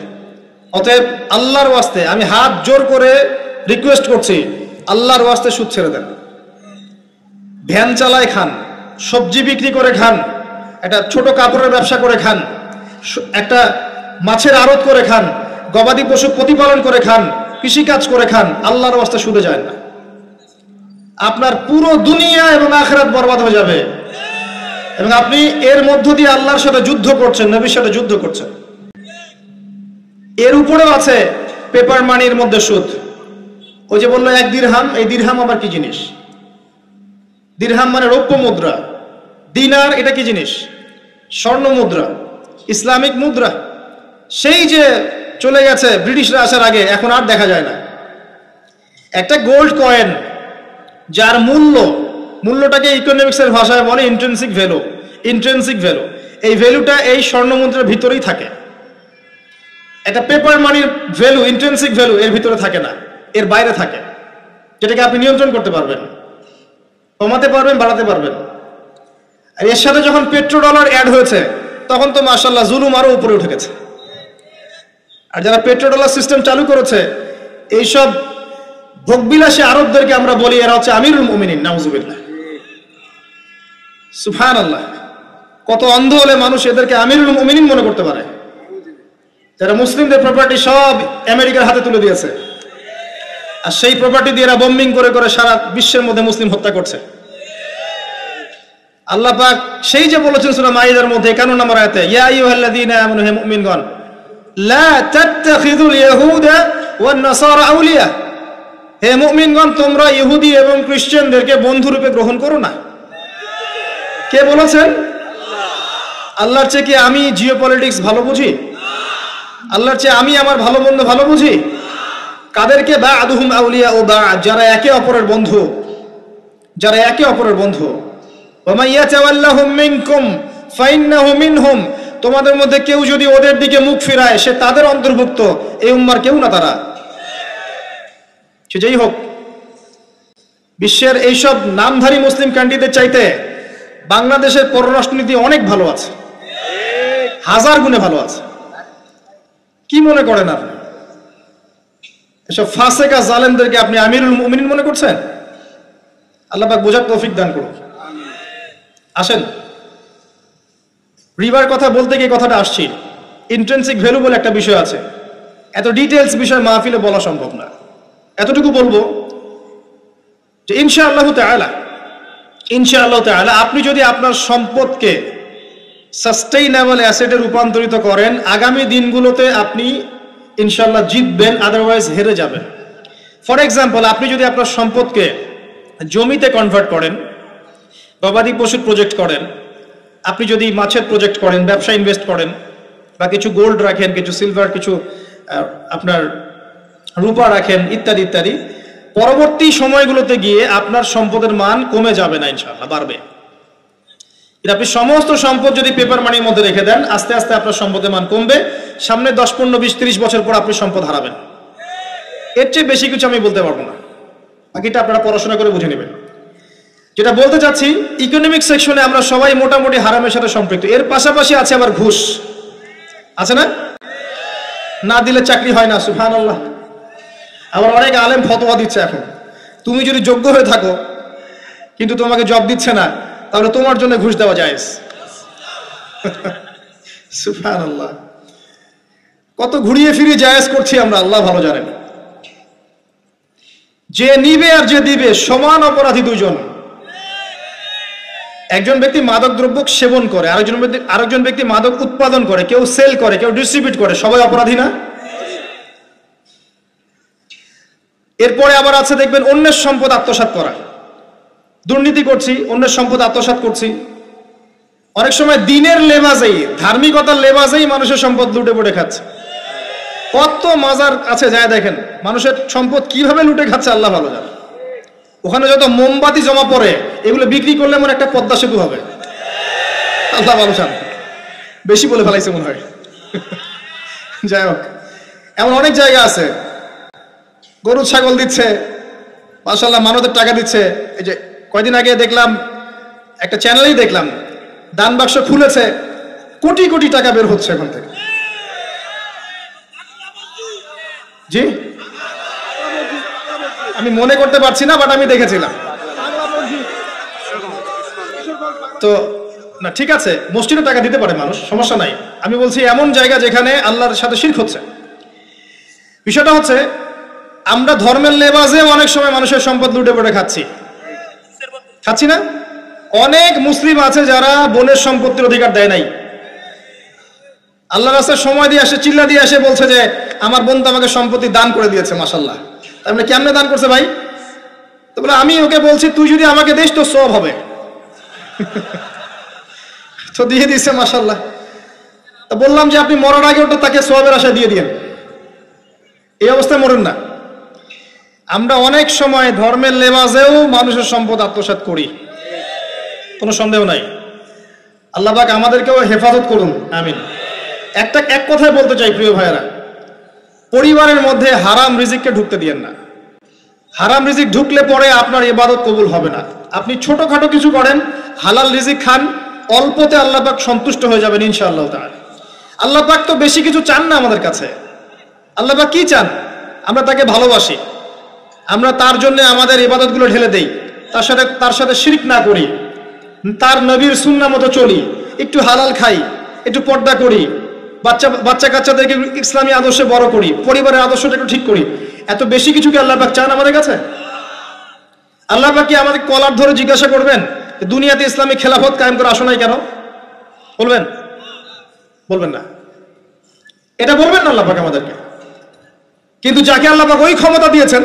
অতএব আল্লাহর ওয়াস্তে আমি হাত জোর করে রিকোয়েস্ট করছি, আল্লাহর ওয়াস্তে সুদ ছেড়ে দেন। ভ্যান চালায় খান, সবজি বিক্রি করে খান, একটা ছোট কাপড়ের ব্যবসা করে খান, একটা মাছের আড়ত করে খান, গবাদি পশু প্রতিপালন করে খান, কৃষিকাজ করে খান, আল্লাহর ওয়াস্তে সুদে যায় না। আপনার পুরো দুনিয়া এবং আখিরাত বরবাদ হয়ে যাবে এবং আপনি এর মধ্য দিয়ে আল্লাহর সাথে যুদ্ধ করছেন, নবীর সাথে যুদ্ধ করছেন। এর উপরেও আছে পেপার মানির মধ্যে সুদ। ওই যে বললো 1 দিরহাম, এই দিরহাম আবার কি জিনিস? দিরহাম মানে রৌপ্য মুদ্রা। দিনার এটা কি জিনিস? স্বর্ণ মুদ্রা, ইসলামিক মুদ্রা। সেই যে চলে গেছে ব্রিটিশরা আসার আগে, এখন আর দেখা যায় না। একটা গোল্ড কয়েন যার মূল্যটাকে ইকোনমিক্সের ভাষায় বলে ইন্ট্রিনসিক ভ্যালু। এই ভ্যালুটা এই স্বর্ণ মুদ্রার ভিতরেই থাকে। একটা পেপার মানির ভ্যালু, ইন্ট্রিনসিক ভ্যালু এর ভিতরে থাকে না, এর বাইরে থাকে, যেটাকে আপনি নিয়ন্ত্রণ করতে পারবেন, কমাতে পারবেন, বাড়াতে পারবেন। আর এর সাথে যখন পেট্রোডলার অ্যাড হয়েছে তখন তো মাশাআল্লাহ জুলুম আরো উপরে উঠে গেছে। আর যারা পেট্রোডলার সিস্টেম চালু করেছে, এইসব ভোগবিলাসী আরবদেরকে আমরা বলি এরা হচ্ছে আমিরুল মুমিনিন, নাউজুবিল্লাহ, সুবহানাল্লাহ। কত অন্ধ হলে মানুষ এদেরকে আমিরুল মুমিনিন মনে করতে পারে, যারা মুসলিমদের প্রপার্টি সব আমেরিকার হাতে তুলে দিয়েছে, আর সেই প্রপার্টি দিয়ে এরা বম্বিং করে করে সারা বিশ্বের মধ্যে মুসলিম হত্যা করছে। আল্লাহ পাক সেই যে বলেছেন সূরা মাইদার মধ্যে 51 নম্বর আয়াতে, ইয়া আইয়ুহাল্লাযীনা আমানু, হে মুমিনগণ, লা তাত্তাখিযুল ইয়াহুদা ওয়ান নাসারা আউলিয়া, হে মুমিনগণ তোমরা ইহুদি এবং খ্রিস্টানদেরকে বন্ধু রূপে গ্রহণ করো না। কে বলেছেন? আল্লাহর চেয়ে কি আমি জিও পলিটিক্স ভালো বুঝি? আল্লাহর চেয়ে আমি আমার ভালো মন্দ ভালো বুঝি? কাদেরকে বা'দুহুম আউলিয়া ও বা'দ, যারা একে অপরের বন্ধু, যারা একে অপরের বন্ধু। ওয়া মান ইয়াতাওয়াল্লাহুম মিনকুম ফাইন্নাহু মিনহুম, তোমাদের মধ্যে কেউ যদি ওদের দিকে মুখ ফিরায় সে তাদের অন্তর্ভুক্ত, এই উম্মার কেউ না তারা। সে যেই হোক, বিশ্বের এইসব নামধারী মুসলিম কান্ট্রিদের চাইতে বাংলাদেশের পররাষ্ট্রনীতি অনেক ভালো আছে, হাজার গুণে ভালো আছে। কি মনে করেন আপনি? এসব ফাসেকা জালেমদেরকে আপনি আমিরুল মুমিনিন মনে করছেন? আল্লাহ পাক বোঝার তৌফিক দান করুন। আসেন, রিবার কথা বলতে গিয়ে কথাটা আসছি, ইন্ট্রিনসিক ভ্যালু বলে একটা বিষয় আছে। এত ডিটেলস বিষয় মাহফিলে বলা সম্ভব না, এতটুকু বলবো যে ইনশাআল্লাহ তাআলা আপনি যদি আপনার সম্পদকে সাস্টেইনেবল অ্যাসেটে রূপান্তরিত করেন, আগামী দিনগুলোতে আপনি ইনশাআল্লাহ জিতবেন, আদারওয়াইজ হেরে যাবেন। ফর এক্সাম্পল, আপনি যদি আপনার সম্পদকে জমিতে কনভার্ট করেন, গবাদি পশুর প্রজেক্ট করেন, আপনি যদি মাছের প্রজেক্ট করেন, ব্যবসা ইনভেস্ট করেন, বা কিছু গোল্ড রাখেন, কিছু সিলভার, কিছু আপনার রূপা রাখেন, ইত্যাদি ইত্যাদি, পরবর্তী সময়গুলোতে গিয়ে আপনার সম্পদের মান কমে যাবে না, ইনশাআল্লাহ বাড়বে। আপনি সমস্ত সম্পদ যদি পেপার মানির মধ্যে রেখে দেন, আস্তে আস্তে আপনার সম্পদের মান কমবে। সামনে 10, 15, 20, 30 বছর পর আপনি সম্পদ হারাবেন। এর চেয়ে বেশি কিছু আমি বলতে পারবো না, বাকিটা আপনারা পড়াশোনা করে বুঝে নেবেন। যেটা বলতে চাচ্ছি, ইকোনমিক সেকশনে আমরা সবাই মোটামুটি হারামের সাথে সম্পৃক্ত। এর পাশাপাশি আছে আবার ঘুষ, আছে না? না দিলে চাকরি হয় না, সুবহানাল্লাহ। আবার অনেক আলেম ফতোয়া দিচ্ছে এখন, তুমি যদি যোগ্য হয়ে থাকো কিন্তু তোমাকে জব দিচ্ছে না, তাহলে তোমার জন্য ঘুষ দেওয়া জায়েজ। সুবহানাল্লাহ। কত ঘুরিয়ে ফিরিয়ে জায়েজ করছি আমরা, আল্লাহ ভালো জানেন। যে নিবে আর যে দিবে সমান অপরাধী দুইজন। একজন ব্যক্তি মাদক দ্রব্য সেবন করে, আরেকজন ব্যক্তি মাদক উৎপাদন করে, কেউ সেল করে, কেউ ডিস্ট্রিবিউট করে, সবাই অপরাধী না? এরপরে আবার আছে দেখবেন অন্যের সম্পদ আত্মসাৎ করা, দুর্নীতি করছি, অন্যের সম্পদ আত্মসাৎ করছি। অনেক সময় দিনের লেবাজেই, ধার্মিকতার লেবাজেই মানুষের সম্পদ লুটে পড়ে খাচ্ছে। কত মাজার আছে যায় দেখেন, মানুষের সম্পদ কিভাবে লুটে খাচ্ছে আল্লাহ ভালো জানে। ওখানে যত মোমবাতি জমা পড়ে, এগুলো বিক্রি করলে মনে একটা পদ্মা সেতু হবে, আল্লাহ ভালো জানে। বেশি বলে ফেলাইছে মনে হয়। যাই হোক, এমন অনেক জায়গা আছে, গরু ছাগল দিচ্ছে, মাশাআল্লাহ মানতের টাকা দিচ্ছে। এই যে কয়দিন আগে দেখলাম একটা চ্যানেলেই দেখলাম, দান বাক্স খুলেছে, কোটি কোটি টাকা বের হচ্ছে এখন থেকে। জি, আমি মনে করতে পারছি না, বাট আমি দেখেছিলাম। তো না, ঠিক আছে, মসজিদে টাকা দিতে পারে মানুষ, সমস্যা নাই। আমি বলছি এমন জায়গা যেখানে আল্লাহর সাথে শিরক হচ্ছে। বিষয়টা হচ্ছে, আমরা ধর্মের লেবাজে অনেক সময় মানুষের সম্পদ লুটে পড়ে খাচ্ছি না? অনেক মুসলিম আছে যারা বোনের সম্পত্তির অধিকার দেয় নাই। আল্লাহর রাস্তায় সময় দিয়ে আসে, চিল্লা দিয়ে আসে, বলছে যে আমার বোন তো আমাকে সম্পত্তি দান করে দিয়েছে, মাশাআল্লাহ। তার মানে কেমনে দান করছে ভাই? তো বলে আমি ওকে বলছি তুই যদি আমাকে দিস তো সওয়াব হবে। তো দিয়ে দিচ্ছে, মাশাআল্লাহ। তো বললাম যে আপনি মরার আগে ওটা তাকে সওয়াবের আশা দিয়ে দিয়েন, এই অবস্থায় মরেন না। আমরা অনেক সময় ধর্মের লেবাজেও মানুষের সম্পদ আত্মসাৎ করি, কোনো সন্দেহ নাই। আল্লাহ পাক আমাদেরকেও হেফাজত করুন, আমিন। এক কথায় বলতে চাই প্রিয় ভাইয়েরা, পরিবারের মধ্যে হারাম রিজিককে ঢুকতে দিয়েন না। হারাম রিজিক ঢুকলে পরে আপনার ইবাদত কবুল হবে না। আপনি ছোটখাটো কিছু করেন, হালাল রিজিক খান, অল্পতে আল্লাহ পাক সন্তুষ্ট হয়ে যাবেন ইনশাআল্লাহ তাআলা। আল্লাহ পাক তো বেশি কিছু চান না আমাদের কাছে। আল্লাহ পাক কি চান? আমরা তাকে ভালোবাসি, আমরা তার জন্য আমাদের ইবাদতগুলো ঢেলে দেই, তার সাথে শিরক না করি, তার নবীর সুন্নাহ মতো চলি, একটু হালাল খাই, একটু পর্দা করি, বাচ্চা কাচ্চাদেরকে ইসলামী আদর্শে বড় করি, পরিবারের আদর্শটা একটু ঠিক করি। এত বেশি কিছু কি আল্লাহ পাক চান আমাদের কাছে? আল্লাহ পাক কি আমাদের কলার ধরে জিজ্ঞাসা করবেন দুনিয়াতে ইসলামী খেলাফত কায়েম করে আসো নাই কেন? বলবেন? বলবেন না, এটা বলবেন না আল্লাহ পাক আমাদেরকে। কিন্তু যাকে আল্লাহ পাক ওই ক্ষমতা দিয়েছেন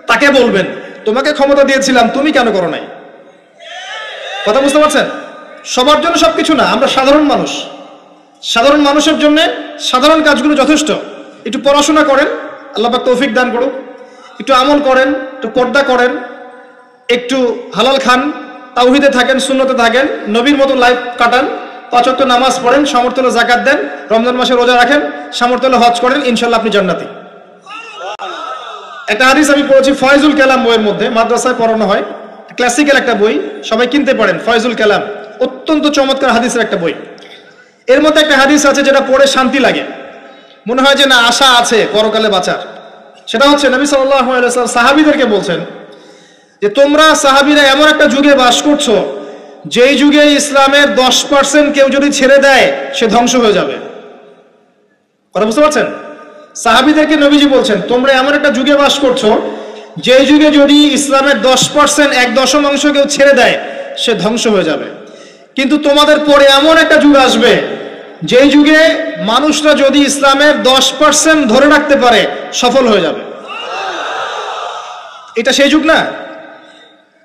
তাকে বলবেন তোমাকে ক্ষমতা দিয়েছিলাম, তুমি কেন করো নাই? কথা বুঝতে পারছেন? সবার জন্য সবকিছু না, আমরা সাধারণ মানুষ, সাধারণ মানুষের জন্য সাধারণ কাজগুলো যথেষ্ট। একটু পড়াশোনা করেন, আল্লাহ পাক তৌফিক দান করুক, একটু আমল করেন, একটু পর্দা করেন, একটু হালাল খান, তাওহীদে থাকেন, সুন্নতে থাকেন, নবীর মতো লাইফ কাটান, 5 ওয়াক্ত নামাজ পড়েন, সামর্থ্য হলে যাকাত দেন, রমজান মাসে রোজা রাখেন, সামর্থ্য হলে হজ করেন, ইনশাআল্লাহ আপনি জান্নাতি। একটা হাদিস আমি পড়েছি ফয়জুল কালাম বইয়ের মধ্যে, মাদ্রাসায় পড়ানো হয়, ক্লাসিক্যাল একটা বই, সবাই কিনতে পারেন, ফয়জুল কালাম, অত্যন্ত চমৎকার হাদিসের একটা বই। এর মধ্যে একটা হাদিস আছে যেটা পড়ে শান্তি লাগে, মনে হয় যে না আশা আছে পরকালে বাঁচার। সেটা হচ্ছে নবী সাল্লাল্লাহু আলাইহি ওয়াসাল্লাম সাহাবীদেরকে বলছেন যে তোমরা সাহাবীরা এমন একটা যুগে বাস করছো যেই যুগে ইসলামের 10% কেউ যদি ছেড়ে দেয় সে ধ্বংস হয়ে যাবে। কথা বুঝতে পারছেন? সাহাবীদেরকে নবীজি বলছেন তোমরা এমন একটা যুগে বাস করছো যেই যুগে যদি ইসলামের 10% 1/10 কেউ ছেড়ে দেয় সে ধ্বংস হয়ে যাবে, কিন্তু তোমাদের পরে এমন একটা যুগ আসবে যেই যুগে মানুষরা যদি ইসলামের 10% ধরে রাখতে পারে সফল হয়ে যাবে। এটা সেই যুগ না?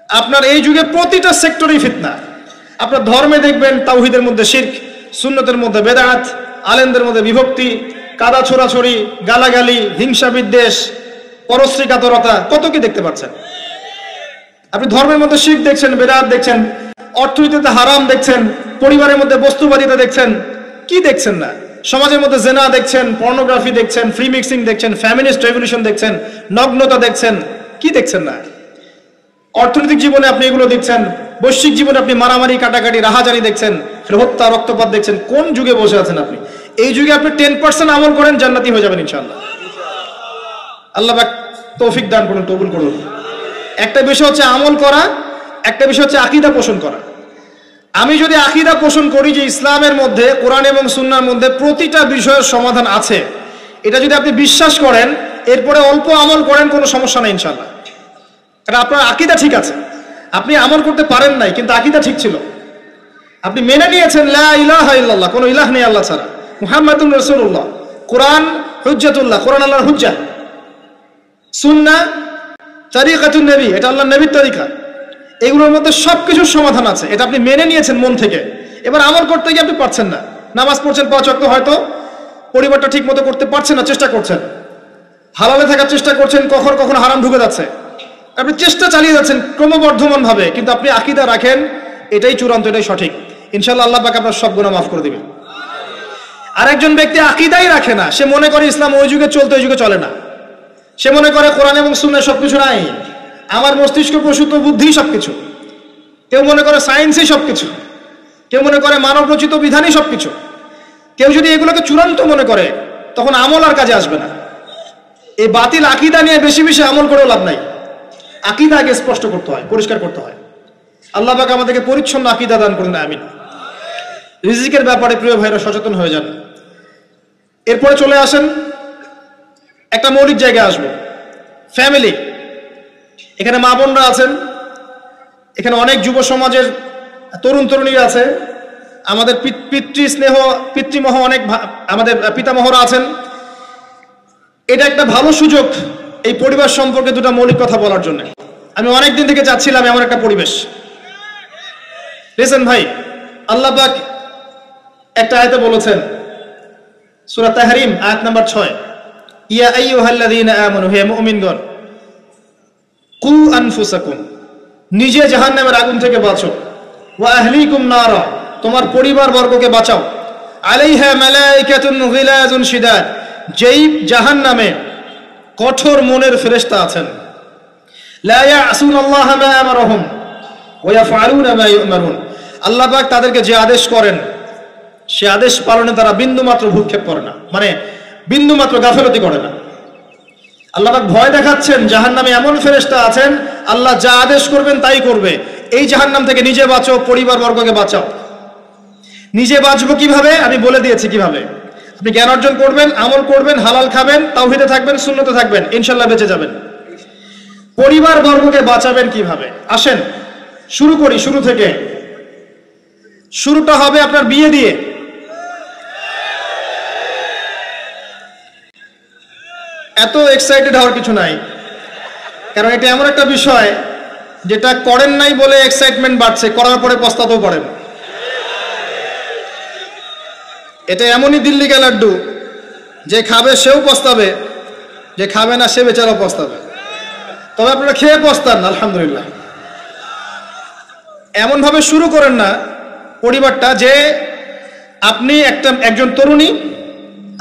আপনার এই যুগে প্রতিটা সেক্টরেই ফিতনা। আপনার ধর্মে দেখবেন তাওহীদের মধ্যে শিরক, সুন্নতের মধ্যে বেদাত, আলেমদের মধ্যে বিভক্তি, কাদা ছোড়াছড়ি, গালাগালি, হিংসা বিদ্বেষ, পরশ্রী কাতরতা, কত কি দেখতে পাচ্ছেন। আপনি ধর্মের মধ্যে শিরক দেখছেন, বেদাত দেখছেন, অর্থনীতিতে হারাম দেখছেন, পরিবারের মধ্যে বস্তুবাদিতা দেখছেন, কি দেখছেন না? সমাজের মধ্যে জেনা দেখছেন, পর্নোগ্রাফি দেখছেন, ফ্রি মিক্সিং দেখছেন, ফ্যামিনিস্ট রেভলিউশন দেখছেন, নগ্নতা দেখছেন, কি দেখছেন না? অর্থনৈতিক জীবনে আপনি এগুলো দেখছেন, বৈশ্বিক জীবনে আপনি মারামারি, কাটাকাটি, রাহাজারি দেখছেন, হত্যা, রক্তপাত দেখছেন। কোন যুগে বসে আছেন আপনি? এই যুগে আপনি 10% আমল করেন, জান্নাতি হয়ে যাবেন ইনশাআল্লাহ। আল্লাহ পাক তৌফিক দান করুন, কবুল করুন। একটা বিষয় হচ্ছে আমল করা, একটা বিষয় হচ্ছে আকীদা পোষণ করা। আমি যদি আকীদা পোষণ করি যে ইসলামের মধ্যে, কোরআন এবং সুন্নাহর মধ্যে প্রতিটা বিষয়ের সমাধান আছে, এটা যদি আপনি বিশ্বাস করেন, এরপরে অল্প আমল করেন, কোনো সমস্যা নেই ইনশাআল্লাহ। কারণ আপনার আকীদা ঠিক আছে। আপনি আমল করতে পারেন নাই, কিন্তু আকীদা ঠিক ছিল। আপনি মেনে নিয়েছেন লা ইলাহা ইল্লাল্লাহ, কোনো ইলাহ নেই আল্লাহ ছাড়া, মুহাম্মাদুর রাসূলুল্লাহ, কোরআন হুজ্জাতুল্লাহ, কোরআন আল্লাহর হুজ্জা, সুন্নাহ তরিকাতুন নবী, এটা আল্লাহর নবীর তরিকা। এগুলোর মধ্যে সবকিছুর সমাধান আছে, এটা আপনি মেনে নিয়েছেন মন থেকে। এবার আমল করতে গিয়ে আপনি পারছেন না। নামাজ পড়ছেন 5 ওয়াক্ত, হয়তো পরিবারটা ঠিক মতো করতে পারছেন না, চেষ্টা করছেন, হালালে থাকার চেষ্টা করছেন, কখনো কখনো হারাম ঢুকে যাচ্ছে, আপনি চেষ্টা চালিয়ে যাচ্ছেন ক্রমবর্ধমান ভাবে, কিন্তু আপনি আকীদা রাখেন এটাই চূড়ান্ত, এটাই সঠিক, ইনশাআল্লাহ আল্লাহ পাক আপনার সব গুনাহ মাফ করে দিবেন। আরেকজন ব্যক্তি আকীদাই রাখে না, সে মনে করে ইসলাম ওই যুগে চলতে, ওই যুগে চলে না। সে মনে করে কোরআন এবং সুন্নাহ সবকিছু নাই, আমার মস্তিষ্ক প্রসূত বুদ্ধি সবকিছু। কেউ মনে করে সায়েন্সই সবকিছু, কেউ মনে করে মানব রচিত বিধানই সবকিছু। কেউ যদি এগুলোকে চূড়ান্ত মনে করে, তখন আমল আর কাজে আসবে না। এই বাতিল আকীদা নিয়ে বেশি বেশি আমল করেও লাভ নাই। আকীদা আগে স্পষ্ট করতে হয়, পরিষ্কার করতে হয়। আল্লাহ পাক আমাদেরকে পরিচ্ছন্ন আকীদা দান করুন, আমিন। রিজিকের ব্যাপারে প্রিয় ভাইরা সচেতন হয়ে যান। এরপরে চলে আসেন একটা মৌলিক জায়গায় আসবো, ফ্যামিলি। এখানে মা বোনরা আছেন, এখানে অনেক যুব সমাজের তরুণ তরুণীরা আছে, আমাদের পিতৃস্নেহ পিতৃমহ অনেক আমাদের পিতামহরা আছেন। এটা একটা ভালো সুযোগ এই পরিবার সম্পর্কে দুটো মৌলিক কথা বলার জন্য। আমি অনেক দিন থেকে চাচ্ছিলাম এমন একটা পরিবেশ। লিসেন ভাই, আল্লাহ পাক একটা আয়াতে বলেছেন, সূরা তাহরিম আয়াত নাম্বার 6, ইয়া আইয়ুহাল্লাযীনা আমানু, হে মুমিনগণ, কু আনফুসাকুম, নিজে জাহান্নামের আগুন থেকে বাঁচো, ওয়া আহলিকুম নারা, তোমার পরিবার বর্গকে বাঁচাও, আলাইহা মালাইকাতুন গিলাযুন শিদাদ, যেই জাহান্নামে কঠোর মনের ফেরেশতা আছেন, লা ইয়াসুনাল্লাহা মা আমারহুম ওয়া ইয়াফআলুনা মা ইউমারুন, আল্লাহ পাক তাদেরকে যে আদেশ করেন সে আদেশ পালনে তারা বিন্দুমাত্র ভূক্ষেপ করে না, মানে বিন্দুমাত্র গাফিলতি করে না। আল্লাহ পাক ভয় দেখাচ্ছেন জাহান্নামে এমন ফেরেশতা আছেন, আল্লাহ যা আদেশ করবেন তাই করবে। এই জাহান্নাম থেকে নিজে বাঁচো, পরিবার বর্গকে বাঁচাও। নিজে বাঁচবো কিভাবে? আমি বলে দিয়েছি কিভাবে। আপনি জ্ঞান অর্জন করবেন, আমল করবেন, হালাল খাবেন, তাওহীদে থাকবেন, সুন্নতে থাকবেন, ইনশাআল্লাহ বেঁচে যাবেন। পরিবার বর্গকে বাঁচাবেন কিভাবে? আসেন শুরু করি, শুরু থেকে। শুরুটা হবে আপনার বিয়ে দিয়ে। এত এক্সাইটেড হওয়ার কিছু নাই, কারণ এটা এমন একটা বিষয় যেটা করেন নাই বলে এক্সাইটমেন্ট বাড়ছে, করার পরে পস্তাতেও পারেন। এটা এমনই দিল্লি কা লাড্ডু, যে খাবে সেও পস্তাবে, যে খাবে না সে বেচারাও পস্তাবে। তবে আপনারা খেয়ে পস্তান আলহামদুলিল্লাহ। এমনভাবে শুরু করেন না পরিবারটা যে আপনি একজন তরুণী,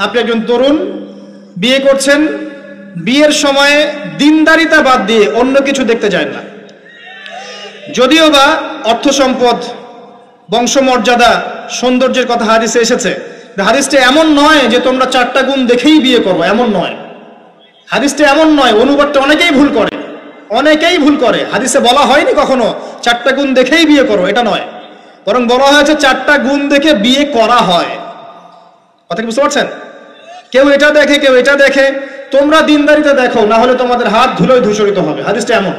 আপনি একজন তরুণ বিয়ে করছেন, বিয়ের সময়ে দিনদারিতা বাদ দিয়ে অন্য কিছু দেখতে যায় না। যদিও বা অর্থ সম্পদ, বংশমর্যাদা, সৌন্দর্যের কথা হাদিসে এসেছে, হাদিসটা এমন নয় যে তোমরা 4টা গুণ দেখেই বিয়ে করো, এমন নয়। হাদিসটা এমন নয়, অনুবাদটা অনেকেই ভুল করে, অনেকেই ভুল করে। হাদিসে বলা হয়নি কখনো 4টা গুণ দেখেই বিয়ে করো, এটা নয়। বরং বলা হয়েছে 4টা গুণ দেখে বিয়ে করা হয়। কথা কি বুঝতে পারছেন? কেউ এটা দেখে, কেউ এটা দেখে। তোমরা দিনদারিতা দেখো, না হলে তোমাদের হাত ধুলোয় ধূসরিত হবে। হাদিসটা এমন।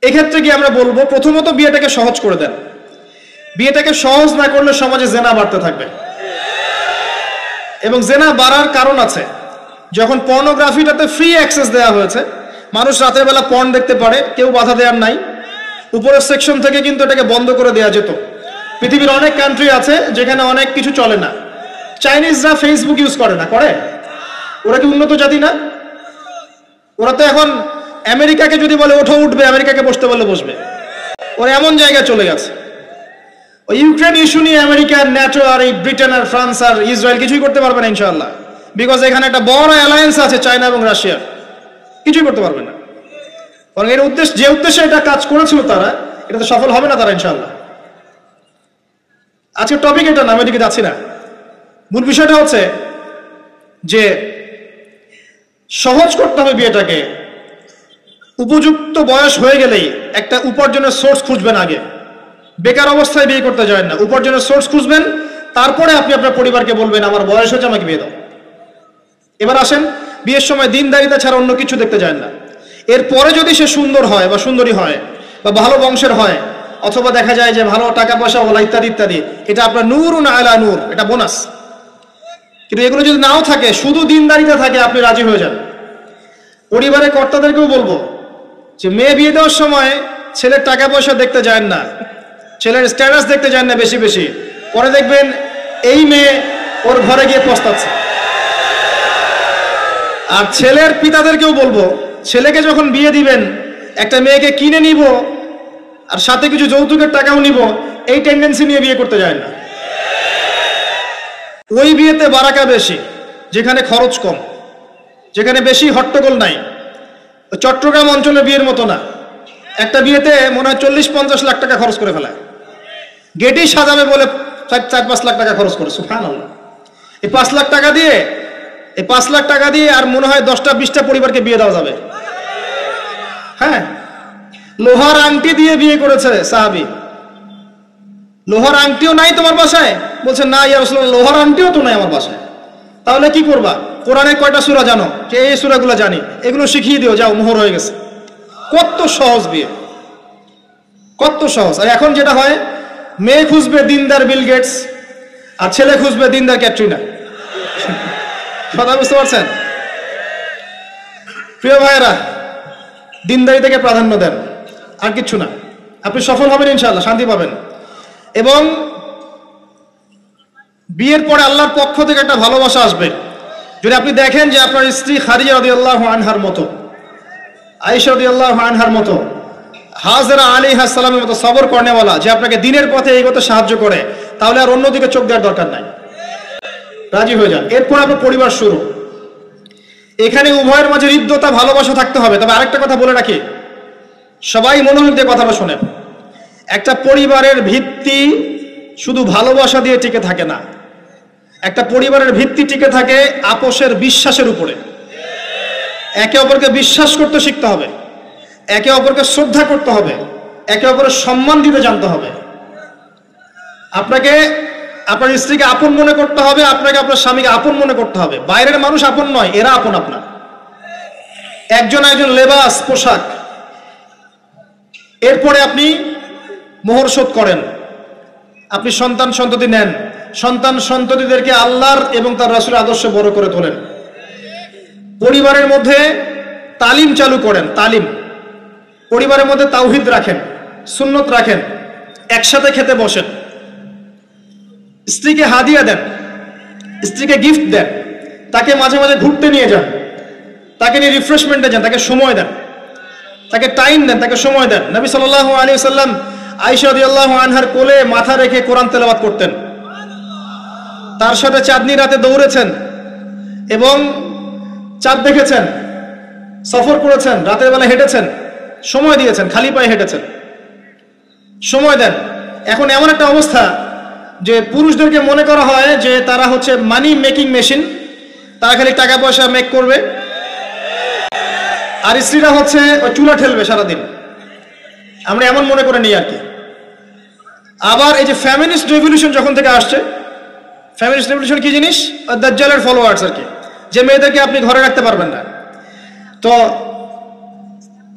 এক্ষেত্রে কি আমরা বলবো, প্রথমত বিয়েটাকে সহজ করে দেন। বিয়েটাকে সহজ না করলে সমাজে জেনা বাড়তে থাকবে, এবং জেনা বাড়ার কারণ আছে। যখন পর্নোগ্রাফিটাতে ফ্রি অ্যাক্সেস দেওয়া হয়েছে, মানুষ রাতের বেলা পর্ন দেখতে পারে, কেউ বাধা দেওয়ার নাই। উপরের সেকশন থেকে কিন্তু এটাকে বন্ধ করে দেওয়া যেত। পৃথিবীর অনেক কান্ট্রি আছে যেখানে অনেক কিছু চলে না। চাইনিজরা ফেসবুক ইউজ করে না, করে? ওরা কি উন্নত জাতি না? ওরা তো এখন আমেরিকাকে যদি বলে ওঠো উঠবে, আমেরিকাকে বসতে বললে বসবে। ওরা এমন জায়গায় চলে গেছে। ওই ইউক্রেন ইস্যু নিয়ে আমেরিকা, ন্যাটো আর এই ব্রিটেন আর ফ্রান্স আর ইসরায়েল কিছুই করতে পারবে না ইনশাআল্লাহ। বিকজ এখানে একটা বড় অ্যালায়েন্স আছে চায়না এবং রাশিয়ার, কিছুই করতে পারবে না। কারণ এর উদ্দেশ্য, যে উদ্দেশ্যে এটা কাজ করেছিল তারা, এটাতে সফল হবে না তারা ইনশাআল্লাহ। আজকের টপিক এটা না, আমি এদিকে যাচ্ছি না। মূল বিষয়টা হচ্ছে যে সহজ করতে হবে বিয়েটাকে। উপযুক্ত বয়স হয়ে গেলেই একটা উপার্জনের সোর্স খুঁজবেন আগে। বেকার অবস্থায় বিয়ে করতে যাবেন না, উপার্জনের সোর্স খুঁজবেন। তারপরে আপনি আপনার পরিবারকে বলবেন আমার বয়স হচ্ছে, আমাকে বিয়ে দাও। এবার আসেন, বিয়ের সময় দিনদারিতা ছাড়া অন্য কিছু দেখতে যায় না। এরপরে যদি সে সুন্দর হয় বা সুন্দরী হয় বা ভালো বংশের হয়, অথবা দেখা যায় যে ভালো টাকা পয়সা ওলা ইত্যাদি ইত্যাদি, এটা আপনার নূরুন আলা নূর, এটা বোনাস। কিন্তু এগুলো যদি নাও থাকে, শুধু দিনদারিতা থাকে, আপনি রাজি হয়ে যান। পরিবারের কর্তাদেরকেও বলবো যে মেয়ে বিয়ে দেওয়ার সময় ছেলের টাকা পয়সা দেখতে যায় না, ছেলের স্ট্যাটাস দেখতে যায় না বেশি বেশি। পরে দেখবেন এই মেয়ে ওর ঘরে গিয়ে পস্তাচ্ছে। আর ছেলের পিতাদেরকেও বলবো, ছেলেকে যখন বিয়ে দিবেন, একটা মেয়েকে কিনে নিব আর সাথে কিছু যৌতুকের টাকাও নিব, এই টেন্ডেন্সি নিয়ে বিয়ে করতে যায় না। ওই বিয়েতে বারাকা বেশি, যেখানে খরচ কম, যেখানে বেশি হট্টগোল নাই। চট্টগ্রাম অঞ্চলে বিয়ের মতো না। একটা বিয়েতে মনে হয় 40-50 লাখ টাকা খরচ করে ফেলায়। গেটেই সাজাবে বলে 4-5 লাখ টাকা খরচ করে। সুবহানাল্লাহ। এই 5 লাখ টাকা দিয়ে, এই 5 লাখ টাকা দিয়ে আর মনে হয় 10টা-20টা পরিবারকে বিয়ে দেওয়া যাবে। হ্যাঁ, লোহার আংটি দিয়ে বিয়ে করেছে সাহাবী। লোহার আংটিও নাই তোমার বাসায়? বলছে না ইয়া রাসূলুল্লাহ, লোহার আংটিও তো নাই আমার বাসায়। তাহলে কি করবা? কোরআনে কয়টা সূরা জানো? যে এই সূরাগুলো জানি, এগুলো শিখিয়ে দিও, যাও, মোহর হয়ে গেছে। কত সহজ বিয়ে, কত সহজ। আর এখন যেটা হয়, মেয়ে খুঁজবে দিনদার বিল গেটস, আর ছেলে খুঁজবে দিনদার ক্যাটরিনা। কথা বুঝতে পারছেন? প্রিয় ভাইয়েরা, দিনদারিতাকে প্রাধান্য দেন, আর কিচ্ছু না। আপনি সফল হবেন ইনশাআল্লাহ, শান্তি পাবেন। এবং বিয়ের পরে আল্লাহর পক্ষ থেকে একটা ভালোবাসা আসবে। যদি আপনি দেখেন যে আপনার স্ত্রী খাদিজা রাদিয়াল্লাহু আনহার মতো, আয়েশা রাদিয়াল্লাহু আনহার মতো, হাজরা আলাইহিস সালামের মতো সবর করেনেওয়ালা, যে আপনাকে দিনের পথে এগোতে সাহায্য করে, তাহলে আর অন্যদিকে চোখ দেওয়ার দরকার নাই। রাজি হয়ে যান। এরপর আপনার পরিবার শুরু। এখানে উভয়ের মাঝে হৃদ্যতা, ভালোবাসা থাকতে হবে। তবে আরেকটা কথা বলে রাখি, সবাই মনোযোগ দিয়ে কথাটা শোনেন। একটা পরিবারের ভিত্তি শুধু ভালোবাসা দিয়ে টিকে থাকে না। একটা পরিবারের ভিত্তি টিকে থাকে আপোষের বিশ্বাসের উপরে। একে অপরকে বিশ্বাস করতে শিখতে হবে, একে অপরকে শ্রদ্ধা করতে হবে, একে অপরের সম্মান দিতে জানতে হবে। আপনাকে আপনার স্ত্রীকে আপন মনে করতে হবে, আপনাকে আপনার স্বামীকে আপন মনে করতে হবে। বাইরের মানুষ আপন নয়, এরা আপন আপনার। একজন একজন লেবাস, পোশাক। এরপরে আপনি মোহর শোধ করেন, আপনি সন্তান সন্ততি নেন, সন্তান সন্ততিদেরকে আল্লাহর এবং তার রাসূলের আদর্শে বড় করে তোলেন। পরিবারের মধ্যে তালিম চালু করেন, তালিম। পরিবারের মধ্যে তাওহীদ রাখেন, সুন্নত রাখেন, একসাথে খেতে বসেন। স্ত্রীকে হাদিয়া দেন, স্ত্রীকে গিফট দেন, তাকে মাঝে মাঝে ঘুরতে নিয়ে যান, তাকে নিয়ে রিফ্রেশমেন্টে যান, তাকে সময় দেন, তাকে টাইম দেন, তাকে সময় দেন। নবী সাল্লাল্লাহু আলাইহি ওয়াসাল্লাম আয়েশা রাদিয়াল্লাহু আনহার কোলে মাথা রেখে কোরআন তেলাওয়াত করতেন, তার সাথে চাঁদনি রাতে দৌড়েছেন এবং চাঁদ দেখেছেন, সফর করেছেন, রাতের বেলা হেঁটেছেন, সময় দিয়েছেন, খালি পায়ে হেঁটেছেন। সময় দেন। এখন এমন একটা অবস্থা যে পুরুষদেরকে মনে করা হয় যে তারা হচ্ছে মানি মেকিং মেশিন, তারা খালি টাকা পয়সা মেক করবে, আর স্ত্রীরা হচ্ছে চুলা ঠেলবে সারাদিন। আমরা এমন মনে করে নিই আর কি। আবার এই যে ফ্যামিনিস্ট রেভলিউশন যখন থেকে আসছে, ফ্যামিনিস্ট রেভলিউশন কি জিনিস? দাজ্জালের ফলোয়ার্স আর কি, যে মেয়েদেরকে আপনি ঘরে রাখতে পারবেন না। তো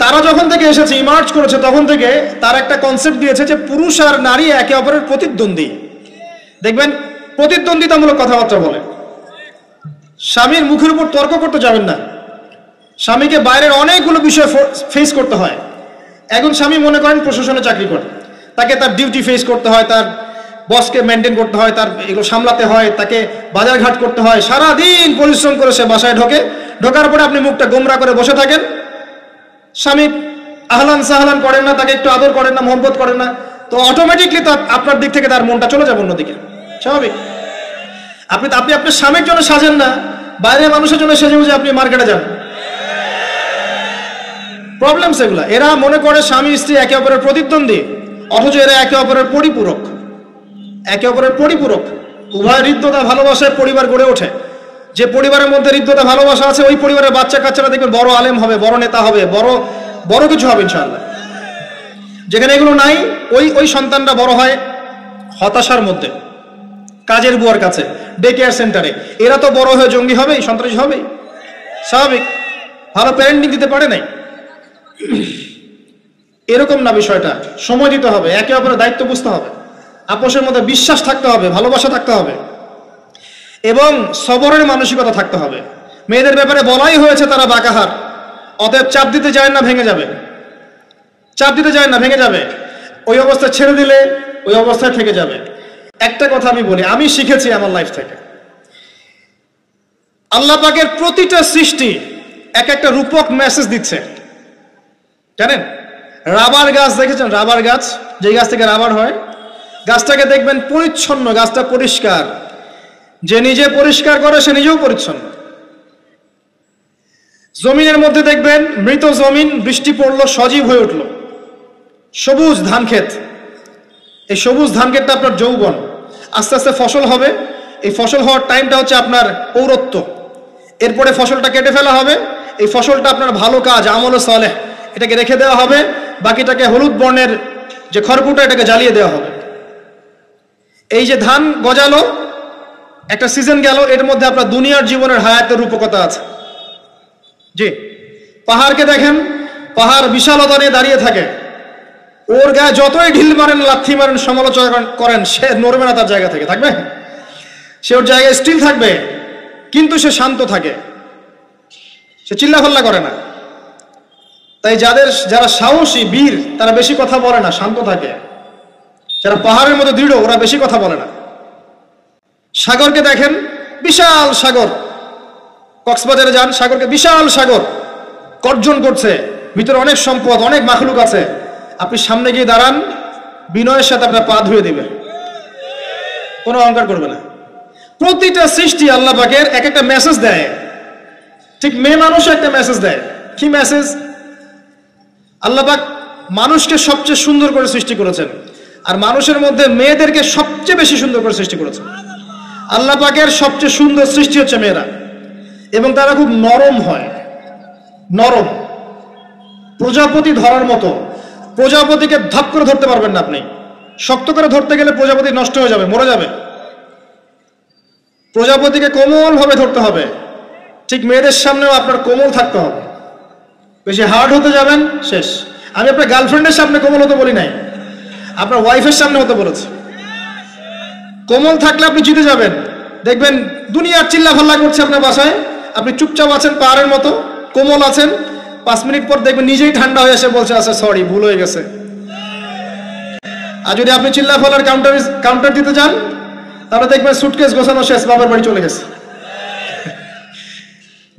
তারা যখন থেকে এসেছে, ইমার্জ করেছে, তখন থেকে তার একটা কনসেপ্ট দিয়েছে যে পুরুষ আর নারী একে অপরের প্রতিদ্বন্দ্বী। দেখবেন প্রতিদ্বন্দ্বিতামূলক কথাবার্তা বলে। স্বামীর মুখের উপর তর্ক করতে যাবেন না। স্বামীকে বাইরের অনেকগুলো বিষয় ফেস করতে হয়। একজন স্বামী মনে করেন প্রশাসনে চাকরি করে, তাকে তার ডিউটি ফেস করতে হয়, তার বসকে মেনটেন করতে হয়, তার এগুলো সামলাতে হয়, তাকে বাজারঘাট করতে হয়, সারাদিন পরিশ্রম করে সে বাসায় ঢোকার পরে আপনি মুখটা গোমরা করে বসে থাকেন। স্বামী আহলান সাহলান করেন না, তাকে একটু আদর করেন না, মহব্বত করেন না, তো অটোমেটিকলি আপনার দিক থেকে তার মনটা চলে যাবে অন্যদিকে। স্বাভাবিক। আপনি আপনার স্বামীর জন্য সাজেন না, বাইরের মানুষের জন্য সেজে বুঝে আপনি মার্কেটে যান। প্রবলেম সেগুলা। এরা মনে করে স্বামী স্ত্রী একে অপরের প্রতিদ্বন্দ্বী, অথচ এরা একে অপরের পরিপূরক। একে অপরের পরিপূরক। উভয় হৃদ্যতা ভালোবাসায় পরিবার গড়ে ওঠে। যে পরিবারের মধ্যে হৃদ্যতা ভালোবাসা আছে, ওই পরিবারের বাচ্চা কাচ্চারা দেখবেন বড় আলেম হবে, বড় নেতা হবে, বড় কিছু হবে ইনশাআল্লাহ। যেখানে এগুলো নাই, ওই সন্তানরা বড় হয় হতাশার মধ্যে, কাজের বুয়ার কাছে, ডে কেয়ার সেন্টারে। এরা তো বড় হয়ে জঙ্গি হবেই, সন্ত্রাসী হবেই, স্বাভাবিক। ভালো প্যারেন্টিং দিতে পারে নাই। এরকম না বিষয়টা। সময় দিতে হবে, একে অপরের দায়িত্ব বুঝতে হবে, আপোষের মধ্যে বিশ্বাস থাকতে হবে, ভালোবাসা থাকতে হবে এবং সবরের মানসিকতা থাকতে হবে। মেয়েদের ব্যাপারে বলাই হয়েছে তারা বাঁকাহার, অতএব চাপ দিতে যায় না, ভেঙে যাবে। চাপ দিতে যায় না, ভেঙে যাবে। ওই অবস্থায় ছেড়ে দিলে ওই অবস্থায় থেকে যাবে। একটা কথা আমি বলি, আমি শিখেছি আমার লাইফ থেকে, আল্লাহ পাকের প্রতিটা সৃষ্টি এক একটা রূপক মেসেজ দিচ্ছে। জানেন, রাবার গাছ দেখেছেন? রাবার গাছ, যে গাছ থেকে রাবার হয়, গাছটাকে দেখবেন পরিচ্ছন্ন, গাছটা পরিষ্কার। যে নিজে পরিষ্কার করে সে নিজেও পরিচ্ছন্ন। জমিনের মধ্যে দেখবেন মৃত জমিন, বৃষ্টি পড়লো, সজীব হয়ে উঠলো, সবুজ ধান ক্ষেত। এই সবুজ ধান ক্ষেতটা আপনার যৌবন, আস্তে আস্তে ফসল হবে। এই ফসল হওয়ার টাইমটা হচ্ছে আপনার পৌরত্ব। এরপরে ফসলটা কেটে ফেলা হবে। এই ফসলটা আপনার ভালো কাজ, আমলে সালেহ, এটাকে রেখে দেওয়া হবে। বাকিটাকে হলুদ বর্ণের যে খড়কুটা, এটাকে জ্বালিয়ে দেওয়া হবে। এই যে ধান গজালো, একটা সিজন গেল, এর মধ্যে আপনার দুনিয়ার জীবনের হায়াতের রূপকতা আছে। জি, পাহাড়কে দেখেন, পাহাড় বিশালতা নিয়ে দাঁড়িয়ে থাকে। ওর গায়ে যতই ঢিল মারেন, লাথি মারেন, সমালোচনা করেন, সে নড়বে না তার জায়গা থেকে। থাকবে, সে ওর জায়গায় স্টিল থাকবে, কিন্তু সে শান্ত থাকে, সে চিল্লাফাল্লা করে না। তাই যারা সাহসী, বীর, তারা বেশি কথা বলে না, শান্ত থাকে। যারা পাহাড়ের মধ্যে দৃঢ়, ওরা বেশি কথা বলে না। সাগরকে দেখেন, বিশাল সাগর, কক্সবাজারে যান, সাগরকে বিশাল সাগর গর্জন করছে, ভিতরে অনেক সম্পদ, অনেক মাখলুক আছে। আপনি সামনে গিয়ে দাঁড়ান, বিনয়ের সাথে আপনার পা ধুয়ে দিবে, কোনো অহংকার করবে না। প্রতিটা সৃষ্টি আল্লাহ পাকের এক একটা মেসেজ দেয়। ঠিক মেয়ে মানুষও একটা মেসেজ দেয়। কি মেসেজ? আল্লাহ পাক মানুষকে সবচেয়ে সুন্দর করে সৃষ্টি করেছেন, আর মানুষের মধ্যে মেয়েদেরকে সবচেয়ে বেশি সুন্দর করে সৃষ্টি করেছেন। আল্লাহ পাকের সবচেয়ে সুন্দর সৃষ্টি হচ্ছে মেয়েরা, এবং তারা খুব নরম হয়, নরম, প্রজাপতি ধরার মতো। প্রজাপতিকে ধাপ করে ধরতে পারবেন না আপনি। শক্ত করে ধরতে গেলে প্রজাপতি নষ্ট হয়ে যাবে, মরে যাবে। প্রজাপতিকে কোমল ভাবে ধরতে হবে। ঠিক মেয়েদের সামনেও আপনার কোমল থাকতে হবে। বেশি হার্ড হতে যাবেন, শেষ। আমি আপনার গার্লফ্রেন্ডের সামনে কোমল হতে বলি নাই, আপনার ওয়াইফের সামনে হতে বলেছি। কোমল থাকলে আপনি জিতে যাবেন। দেখবেন দুনিয়ার চিল্লাফাল্লা করছে আপনার বাসায়, আপনি চুপচাপ আছেন, পাহাড়ের মতো কোমল আছেন। 5 মিনিট পর দেখবেন নিজেই ঠান্ডা হয়ে এসে বলছে, আচ্ছা সরি, ভুল হয়ে গেছে। আর যদি আপনি চিল্লাফাল্লার কাউন্টার দিতে যান, তাহলে দেখবেন সুটকেস গোছানো শেষ, বাবার বাড়ি চলে গেছে।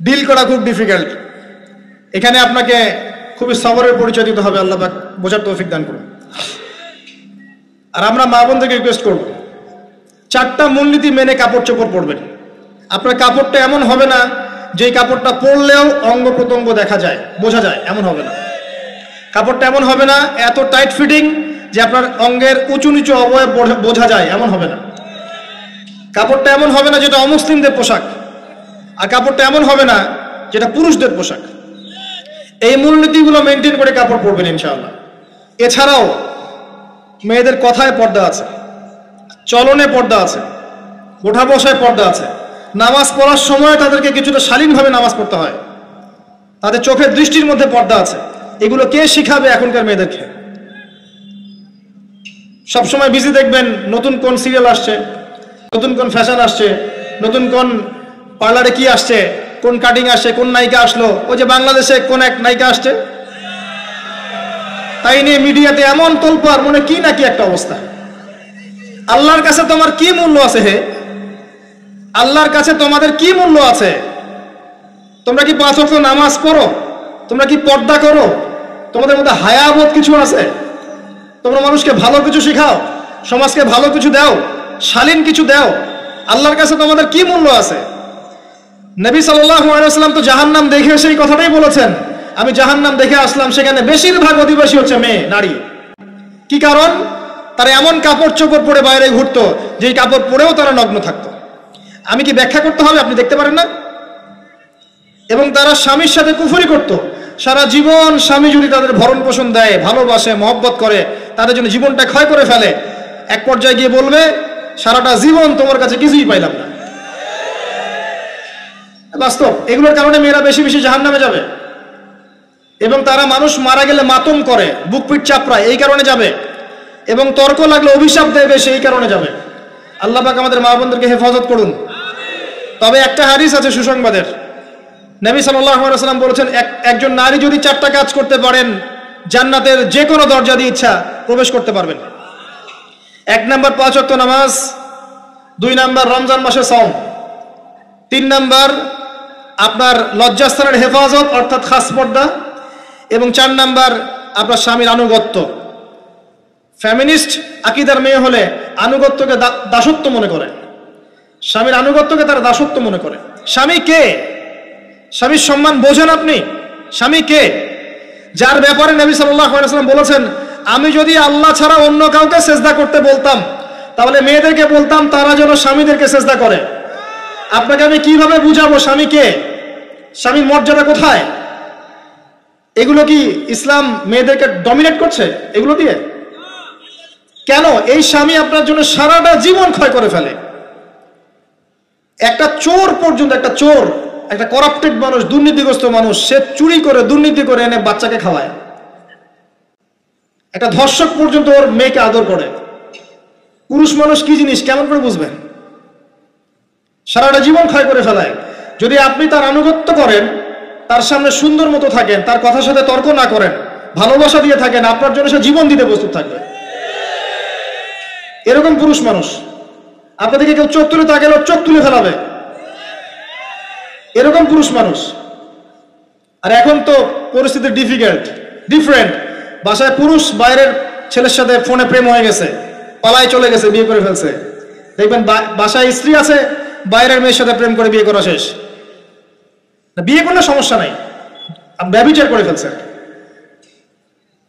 ডিল করা খুব ডিফিকাল্ট। এখানে আপনাকে খুবই সবরের পরিচয় দিতে হবে। আল্লাহ পাক বোঝার তৌফিক দান করুন। আর আমরা মা বোনদেরকে রিকোয়েস্ট করব, 4টা মূলনীতি মেনে কাপড় চোপড় পরবেন। আপনার কাপড়টা এমন হবে না যে কাপড়টা পরলেও অঙ্গ প্রত্যঙ্গ দেখা যায়, বোঝা যায়, এমন হবে না। কাপড়টা এমন হবে না এত টাইট ফিটিং যে আপনার অঙ্গের উঁচু নিচু অবয়ব বোঝা যায়, এমন হবে না। কাপড়টা এমন হবে না যেটা অমুসলিমদের পোশাক, আর কাপড়টা এমন হবে না যেটা পুরুষদের পোশাক। এই মূলনীতিগুলো মেনটেন করে কাপড় পরবেন ইনশাআল্লাহ। এছাড়াও মেয়েদের কথায় পর্দা আছে, চলনে পর্দা আছে, ওঠা বসায় পর্দা আছে। নামাজ পড়ার সময় তাদেরকে কিছুটা শালীনভাবে নামাজ পড়তে হয়। তাদের চোখের দৃষ্টির মধ্যে পর্দা আছে। এগুলো কে শিখাবে এখনকার মেয়েদেরকে? সবসময় বিজি দেখবেন নতুন কোন সিরিয়াল আসছে, নতুন কোন ফ্যাশন আসছে, নতুন কোন পার্লারে কি আসছে, কোন কাটিং আসছে, কোন নায়িকা আসলো। ওই যে বাংলাদেশে কোন এক নায়িকা আসছে, তাই নিয়ে মিডিয়াতে এমন তোলপাড়, মনে কি নাকি একটা অবস্থা। আল্লাহর কাছে তোমার কি মূল্য আছে হে? আল্লাহর কাছে তোমাদের কি মূল্য আছে? তোমরা কি 5 ওয়াক্ত নামাজ পড়ো? তোমরা কি পর্দা করো? তোমাদের মধ্যে হায়াবোধ কিছু আছে? তোমরা মানুষকে ভালো কিছু শিখাও, সমাজকে ভালো কিছু দাও, শালীন কিছু দাও। আল্লাহর কাছে তোমাদের কি মূল্য আছে? নবী সাল্লাল্লাহু আলাইহি ওয়াসাল্লাম তো জাহান্নাম দেখে সেই কথাটাই বলেছেন, আমি জাহান্নাম দেখে আসলাম, সেখানে বেশিরভাগ অধিবাসী হচ্ছে মেয়ে, নারী। কি কারণ? তারা এমন কাপড় চোপড় পরে বাইরে ঘুরতো যেই কাপড় পরেও তারা নগ্ন থাকতো। আমি কি ব্যাখ্যা করতে হবে? আপনি দেখতে পারেন না? এবং তারা স্বামীর সাথে কুফরি করত। সারা জীবন স্বামী যদি তাদের ভরণ পোষণ দেয়, ভালোবাসে, মহব্বত করে, তাদের জন্য জীবনটা ক্ষয় করে ফেলে, এক পর্যায়ে গিয়ে বলবে সারাটা জীবন তোমার কাছে কিছুই পাইলাম না। বাস্তব। এগুলোর কারণে মেয়েরা বেশি বেশি জাহান্নামে যাবে। এবং তারা মানুষ মারা গেলে মাতম করে, বুক পিঠ চাপড়ায়, এই কারণে যাবে। এবং তর্ক লাগলে অভিশাপ দেবে, সেই কারণে যাবে। আল্লাহ পাক আমাদের মা বোনদেরকে হেফাজত করুন। তবে একটা হাদিস আছে সুসংবাদের। নবী সাল্লাল্লাহু আলাইহি ওয়াসাল্লাম বলেছেন, একজন নারী যদি 4টা কাজ করতে পারেন, জান্নাতের যে কোনো দরজা দিয়ে ইচ্ছা প্রবেশ করতে পারবেন। 1 নাম্বার 5 ওয়াক্ত নামাজ, 2 নাম্বার রমজান মাসে সাওম, 3 নাম্বার আপনার লজ্জাস্থানের হেফাজত অর্থাৎ খাস পর্দা, এবং 4 নাম্বার আপনার স্বামীর আনুগত্য। ফ্যামিনিস্ট আকীদার মেয়ে হলে আনুগত্যকে দাসত্ব মনে করে, স্বামীর আনুগত্যকে তারা দাসত্ব মনে করে। স্বামী কে? স্বামীর সম্মান বোঝেন আপনি? স্বামী কে? যার ব্যাপারে নবী সাল্লাল্লাহু আলাইহি ওয়াসাল্লাম বলেছেন, আমি যদি আল্লাহ ছাড়া অন্য কাউকে সেজদা করতে বলতাম, তাহলে মেয়েদেরকে বলতাম তারা যেন স্বামীদেরকে সেজদা করে। আপনাকে আমি কিভাবে বুঝাবো স্বামী কে, স্বামীর মর্যাদা কোথায়? এগুলো কি ইসলাম মেয়েদেরকে ডমিনেট করছে এগুলো দিয়ে? কেন? এই স্বামী আপনার জন্য সারাটা জীবন ক্ষয় করে ফেলে। একটা চোর পর্যন্ত, একটা চোর, একটা করাপ্টেড মানুষ, দুর্নীতিগ্রস্ত মানুষ, সে চুরি করে, দুর্নীতি করে এনে বাচ্চাকে খাওয়ায়। একটা ধর্ষক পর্যন্ত ওর মেয়েকে আদর করে। পুরুষ মানুষ কি জিনিস কেমন করে বুঝবেন? সারাটা জীবন ক্ষয় করে ফেলায়। যদি আপনি তার আনুগত্য করেন, তার সামনে সুন্দর মতো থাকেন, তার কথার সাথে তর্ক না করেন, ভালোবাসা দিয়ে থাকেন, আপনার জন্য সে জীবন দিতে প্রস্তুত থাকবে। এরকম পুরুষ মানুষ। আপনাদেরকে কেউ চোখ তুলে তাকালে চোখ তুলে ফেলাবে, এরকম পুরুষ মানুষ। আর এখন তো পরিস্থিতি ডিফারেন্ট। বাসায় পুরুষ বাইরের ছেলের সাথে ফোনে প্রেম হয়ে গেছে, পালায় চলে গেছে, বিয়ে করে ফেলছে। দেখবেন বাসায় স্ত্রী আছে, বাইরের মেয়ের সাথে প্রেম করে বিয়ে করা শেষ। বিয়ে করলে সমস্যা নাই, ব্যভিচার করে ফেলছে।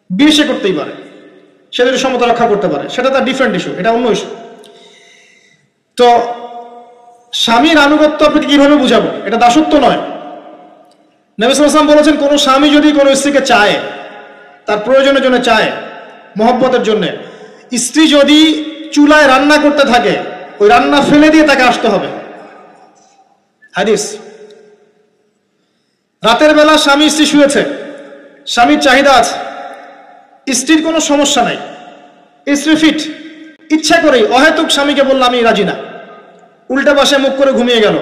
বিয়ে সে করতেই পারে, সে যদি সমতা রক্ষা করতে পারে, সেটা তার ডিফারেন্ট ইস্যু, এটা অন্য ইস্যু। তো স্বামীর আনুগত্য আপনাকে কিভাবে বুঝাবো? এটা দাসত্ব নয়। নবী সাল্লাল্লাহু আলাইহি ওয়াসাল্লাম বলেছেন, কোনো স্বামী যদি কোনো স্ত্রীকে চায়, তার প্রয়োজনের জন্য চায়, মহব্বতের জন্য, স্ত্রী যদি চুলায় রান্না করতে থাকে, ওই রান্না ফেলে দিয়ে তাকে আসতে হবে। হাদিস। রাতের বেলা স্বামী স্ত্রী শুয়েছে, স্বামীর চাহিদা আছে, স্ত্রীর কোনো সমস্যা নাই, স্ত্রী ফিট, ইচ্ছা করেই অহেতুক স্বামীকে বলল আমি রাজি না, উল্টা পাশে মুখ করে ঘুমিয়ে গেল।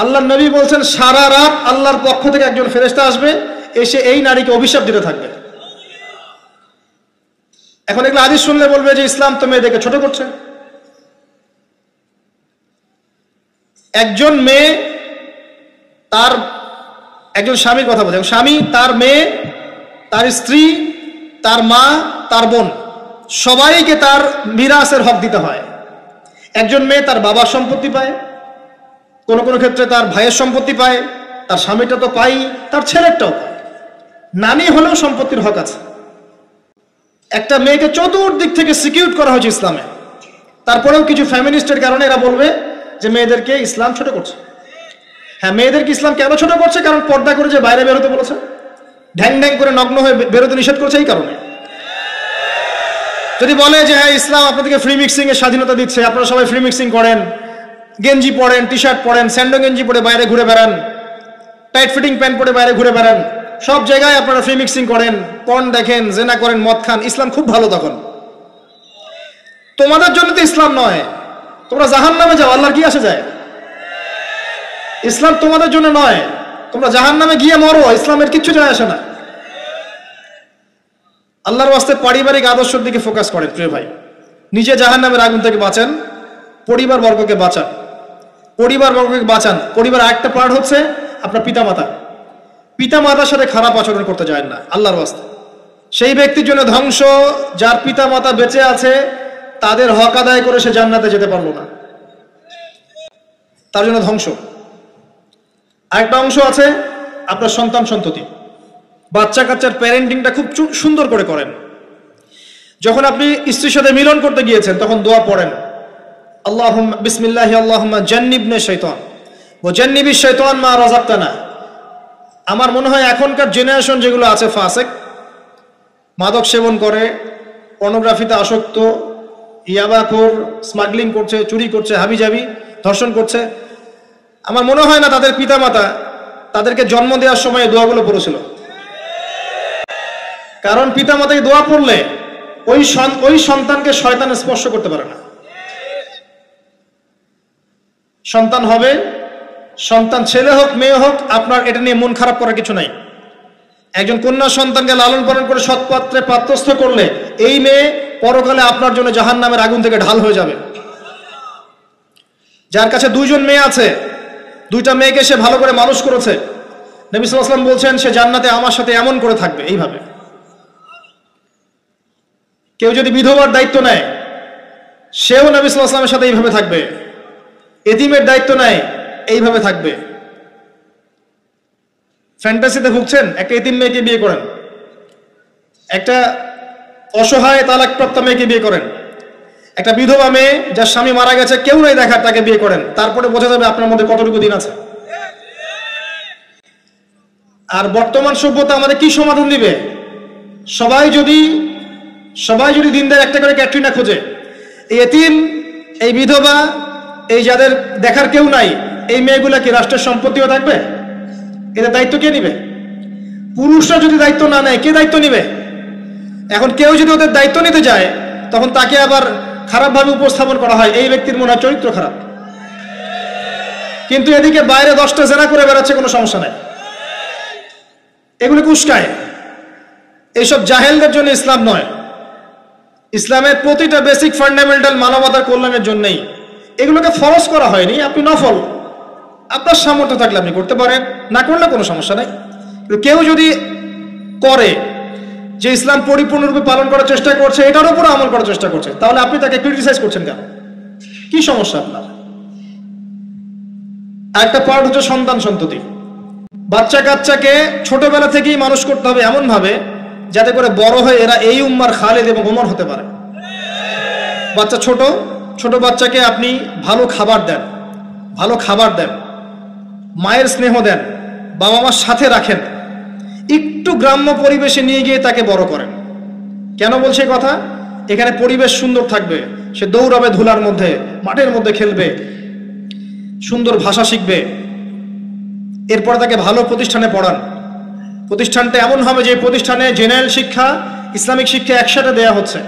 আল্লাহর নবী বলছেন, সারা রাত আল্লাহর পক্ষ থেকে একজন ফেরেশতা আসবে, এসে এই নারীকে অভিশাপ দিতে থাকবে। এখন এগুলো হাদিস শুনলে বলবে যে ইসলাম তো মেয়েদেরকে ছোট করছে। একজন মেয়ে তার একজন স্বামীর কথা বলছে, স্বামী, তার মেয়ে, তার স্ত্রী, তার মা, তার বোন, সবাইকে তার মিরাসের হক দিতে হয়। একজন মেয়ে তার বাবার সম্পত্তি পায়, কোনো কোনো ক্ষেত্রে তার ভাইয়ের সম্পত্তি পায়, তার স্বামীটা তো পাই, তার ছেলেরটাও পায়, নানি হলেও সম্পত্তির হক আছে। একটা মেয়েকে চতুর্দিক থেকে সিকিউর করা হয়েছে ইসলামে। তারপরেও কিছু ফ্যামিনিস্টের কারণে এরা বলবে যে মেয়েদেরকে ইসলাম ছোট করছে। হ্যাঁ, মেয়েদেরকে ইসলাম কেন ছোট করছে? কারণ পর্দা করে যে বাইরে বেরোতে বলেছে, ঢ্যাং ঢ্যাং করে নগ্ন হয়ে বেরোতে নিষেধ করছে, এই কারণে। যদি বলে যে হ্যাঁ ইসলাম আপনাদেরকে ফ্রি মিক্সিং এর স্বাধীনতা দিচ্ছে, আপনারা সবাই ফ্রি মিক্সিং করেন, গেঞ্জি পরেন, টি শার্ট পরেন, স্যান্ডো গেঞ্জি পরে বাইরে ঘুরে বেড়ান, টাইট ফিটিং প্যান্ট পরে বাইরে ঘুরে বেড়ান, সব জায়গায় আপনারা ফ্রি মিক্সিং করেন, পর্ন দেখেন, জেনা করেন, মদ খান, ইসলাম খুব ভালো। তখন তোমাদের জন্য তো ইসলাম নয়, তোমরা জাহান্নামে যাও, আল্লাহর কি আসে যায়? ইসলাম তোমাদের জন্য নয়, তোমরা জাহান্নামে গিয়ে মরো, ইসলামের কিচ্ছু যায় আসে না। আল্লাহর ওয়াস্তে পারিবারিক আদর্শের দিকে ফোকাস করেন প্রিয় ভাই। নিজে জাহান্নামের আগুন থেকে বাঁচেন, পরিবার বর্গকে বাঁচান, পরিবার বর্গকে বাঁচান। পরিবার একটা পার্ট হচ্ছে আপনার পিতামাতা। পিতামাতার সাথে খারাপ আচরণ করতে যায় না আল্লাহর ওয়াস্তে। সেই ব্যক্তির জন্য ধ্বংস যার পিতামাতা বেঁচে আছে, তাদের হক আদায় করে সে জান্নাতে যেতে পারলো না, তার জন্য ধ্বংস। আরেকটা অংশ আছে আপনার সন্তান সন্ততি। বাচ্চা কাচ্চার প্যারেন্টিংটা খুব সুন্দর করে করেন। যখন আপনি স্ত্রীর সাথে মিলন করতে গিয়েছেন তখন দোয়া পড়েন, আল্লাহুম্মা বিসমিল্লাহি আল্লাহুম্মা জান্নিবনা শাইতান ওয়া জান্নিবিশ শাইতান মা রাযাকতানা। আমার মনে হয় এখনকার জেনারেশন যেগুলো আছে ফাসেক, মাদক সেবন করে, পর্নোগ্রাফিতে আসক্ত, ইয়াবাখোর, স্মাগলিং করছে, চুরি করছে, হাবিজাবি, ধর্ষণ করছে, আমার মনে হয় না তাদের পিতামাতা তাদেরকে জন্ম দেওয়ার সময় দোয়াগুলো পড়েছিল। কারণ পিতামাতাকে দোয়া পড়লে ওই সন্তানকে শয়তান স্পর্শ করতে পারে না। সন্তান হবে, সন্তান ছেলে হোক মেয়ে হোক, আপনার এটা নিয়ে মন খারাপ করার কিছু নাই। একজন কন্যা সন্তানকে লালন পালন করে সৎপাত্রে পাত্রস্থ করলে এই মেয়ে পরকালে আপনার জন্য জাহান্নামের আগুন থেকে ঢাল হয়ে যাবে। যার কাছে দুইজন মেয়ে আছে, দুইটা মেয়েকে সে ভালো করে মানুষ করেছে, নবী সাল্লাল্লাহু আলাইহি ওয়াসাল্লাম বলছেন সে জান্নাতে আমার সাথে এমন করে থাকবে, এইভাবে। কেউ যদি বিধবার দায়িত্ব নেয়, সেও নবী সাল্লাল্লাহু আলাইহি ওয়াসাল্লামের সাথে এইভাবে থাকবে। এতিমের দায়িত্ব নেয়, এইভাবে থাকবে। ফ্যান্টাসিতে ভুগছেন, একটা এতিম মেয়েকে বিয়ে করেন, একটা অসহায় তালাকপ্রাপ্ত মেয়েকে বিয়ে করেন, একটা বিধবা মেয়ে যার স্বামী মারা গেছে, কেউ নাই দেখার, তাকে বিয়ে করেন, তারপরে বোঝা যাবে আপনার মধ্যে কতটুকু দিন আছে। আর বর্তমান সভ্যতা আমাদের কি সমাধান দিবে? সবাই যদি দিনদার একটা করে ক্যাটরিনা খোঁজে, এই এতিম, এই বিধবা, এই যাদের দেখার কেউ নাই, এই মেয়েগুলা কি রাষ্ট্রের সম্পত্তিও থাকবে? এদের দায়িত্ব কে নিবে? পুরুষরা যদি দায়িত্ব না নেয়, কে দায়িত্ব নিবে? এখন কেউ যদি ওদের দায়িত্ব নিতে যায়, তখন তাকে আবার খারাপভাবে উপস্থাপন করা হয়, এই ব্যক্তির মনে হয় চরিত্র খারাপ। কিন্তু এদিকে বাইরে 10টা জেনা করে বেড়াচ্ছে, কোনো সমস্যা নাই, এগুলোকে উস্কায়। এইসব জাহেলদের জন্য ইসলাম নয়। ইসলামের প্রতিটা বেসিক ফান্ডামেন্টাল মানবতার কল্যাণের জন্যই। এগুলোকে ফরজ করা হয়নি, আপনি নফল, আপনার সামর্থ্য থাকলে আপনি করতে পারেন, না করলে কোনো সমস্যা নাই। কেউ যদি করে যে ইসলাম পরিপূর্ণরূপে পালন করার চেষ্টা করছে, এটার উপরে আমল করার চেষ্টা করছে, তাহলে আপনি তাকে ক্রিটিসাইজ করছেন কেন? কি সমস্যা আপনার? একটা পার্ট হচ্ছে সন্তান সন্ততি। বাচ্চা কাচ্চাকে ছোটবেলা থেকেই মানুষ করতে হবে এমন ভাবে যাতে করে বড় হয়ে এরা এই উম্মার খালেদ এবং ওমর হতে পারে। বাচ্চা ছোট বাচ্চাকে আপনি ভালো খাবার দেন, মায়ের স্নেহ দেন, বাবা মার সাথে রাখেন, একটু গ্রাম্য পরিবেশে নিয়ে গিয়ে তাকে বড় করেন। কেন বলছে কথা? এখানে পরিবেশ সুন্দর থাকবে, সে দৌড়াবে ধুলার মধ্যে, মাঠের মধ্যে খেলবে, সুন্দর ভাষা শিখবে। এরপর তাকে ভালো প্রতিষ্ঠানে পড়ান। প্রতিষ্ঠানটা এমন হবে যে প্রতিষ্ঠানে জেনারেল শিক্ষা, ইসলামিক শিক্ষা একসাথে দেয়া হচ্ছে,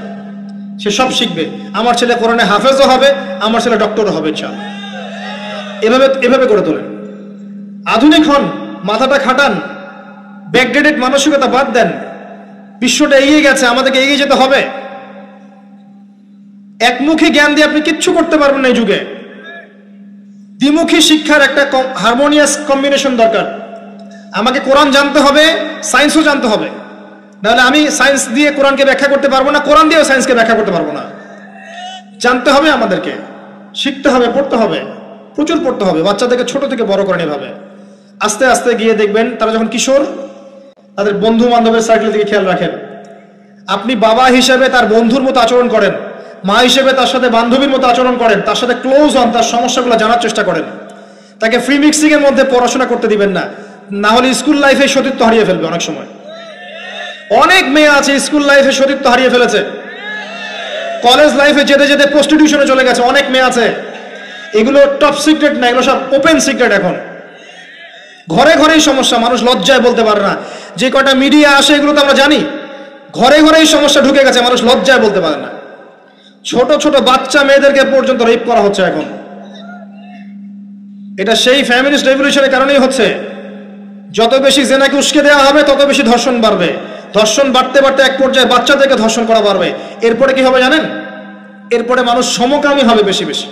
সে সব শিখবে। আমার ছেলে কোরআনে হাফেজও হবে, আমার ছেলে ডক্টরও হবে ইনশাআল্লাহ। এভাবে করে তোলেন। আধুনিক হন, মাথাটা খাটান, ব্যাকডেটেড মানসিকতা বাদ দেন। বিশ্বটা এগিয়ে গেছে, আমাদেরকে এগিয়ে যেতে হবে। একমুখী জ্ঞান দিয়ে আপনি কিচ্ছু করতে পারবেন না এই যুগে। দ্বিমুখী শিক্ষার একটা হারমোনিয়াস কম্বিনেশন দরকার। আমাকে কোরআন জানতে হবে, সায়েন্সও জানতে হবে, নাহলে আমি সায়েন্স দিয়ে কোরআনকে ব্যাখ্যা করতে পারবো না, কোরআন দিয়েও সায়েন্সকে ব্যাখ্যা করতে পারবো না। জানতে হবে, আমাদেরকে শিখতে হবে, পড়তে হবে, প্রচুর পড়তে হবে। বাচ্চাদেরকে ছোট থেকে বড় করেন এভাবে। আস্তে আস্তে গিয়ে দেখবেন তারা যখন কিশোর, তাদের বন্ধু বান্ধবের সার্কেল দিকে খেয়াল রাখেন। আপনি বাবা হিসেবে তার বন্ধুর মতো আচরণ করেন, মা হিসেবে তার সাথে বান্ধবীর মতো আচরণ করেন, তার সাথে ক্লোজ হন, তার সমস্যাগুলো জানার চেষ্টা করেন। তাকে ফ্রি মিক্সিং এর মধ্যে পড়াশোনা করতে দিবেন না, না হলে স্কুল লাইফে সতীত্ব হারিয়ে ফেলবে। অনেক সময় অনেক মেয়ে আছে স্কুল লাইফে সতীত্ব হারিয়ে ফেলেছে, কলেজ লাইফে যেতে যেতে প্রস্টিটিউশনে চলে গেছে। অনেক মেয়ে আছে, এগুলো টপ সিক্রেট না, এগুলো সব ওপেন সিক্রেট। এখন ঘরে ঘরেই সমস্যা, মানুষ লজ্জায় বলতে পারে না। যে কটা মিডিয়া আসে এগুলো তো আমরা জানি, ঘরে ঘরেই সমস্যা ঢুকে গেছে, মানুষ লজ্জায় বলতে পারে না। ছোট ছোট বাচ্চা মেয়েদেরকে পর্যন্ত রেপ করা হচ্ছে এখন। এটা সেই ফ্যামিলিস্ট রেভলিউশনের কারণেই হচ্ছে। যত বেশি জেনাকে উস্কে দেওয়া হবে তত বেশি ধর্ষণ বাড়বে। ধর্ষণ বাড়তে বাড়তে এক পর্যায়ে বাচ্চাদেরকে ধর্ষণ করা বাড়বে। এরপরে কি হবে জানেন? এরপরে মানুষ সমকামী হবে বেশি বেশি,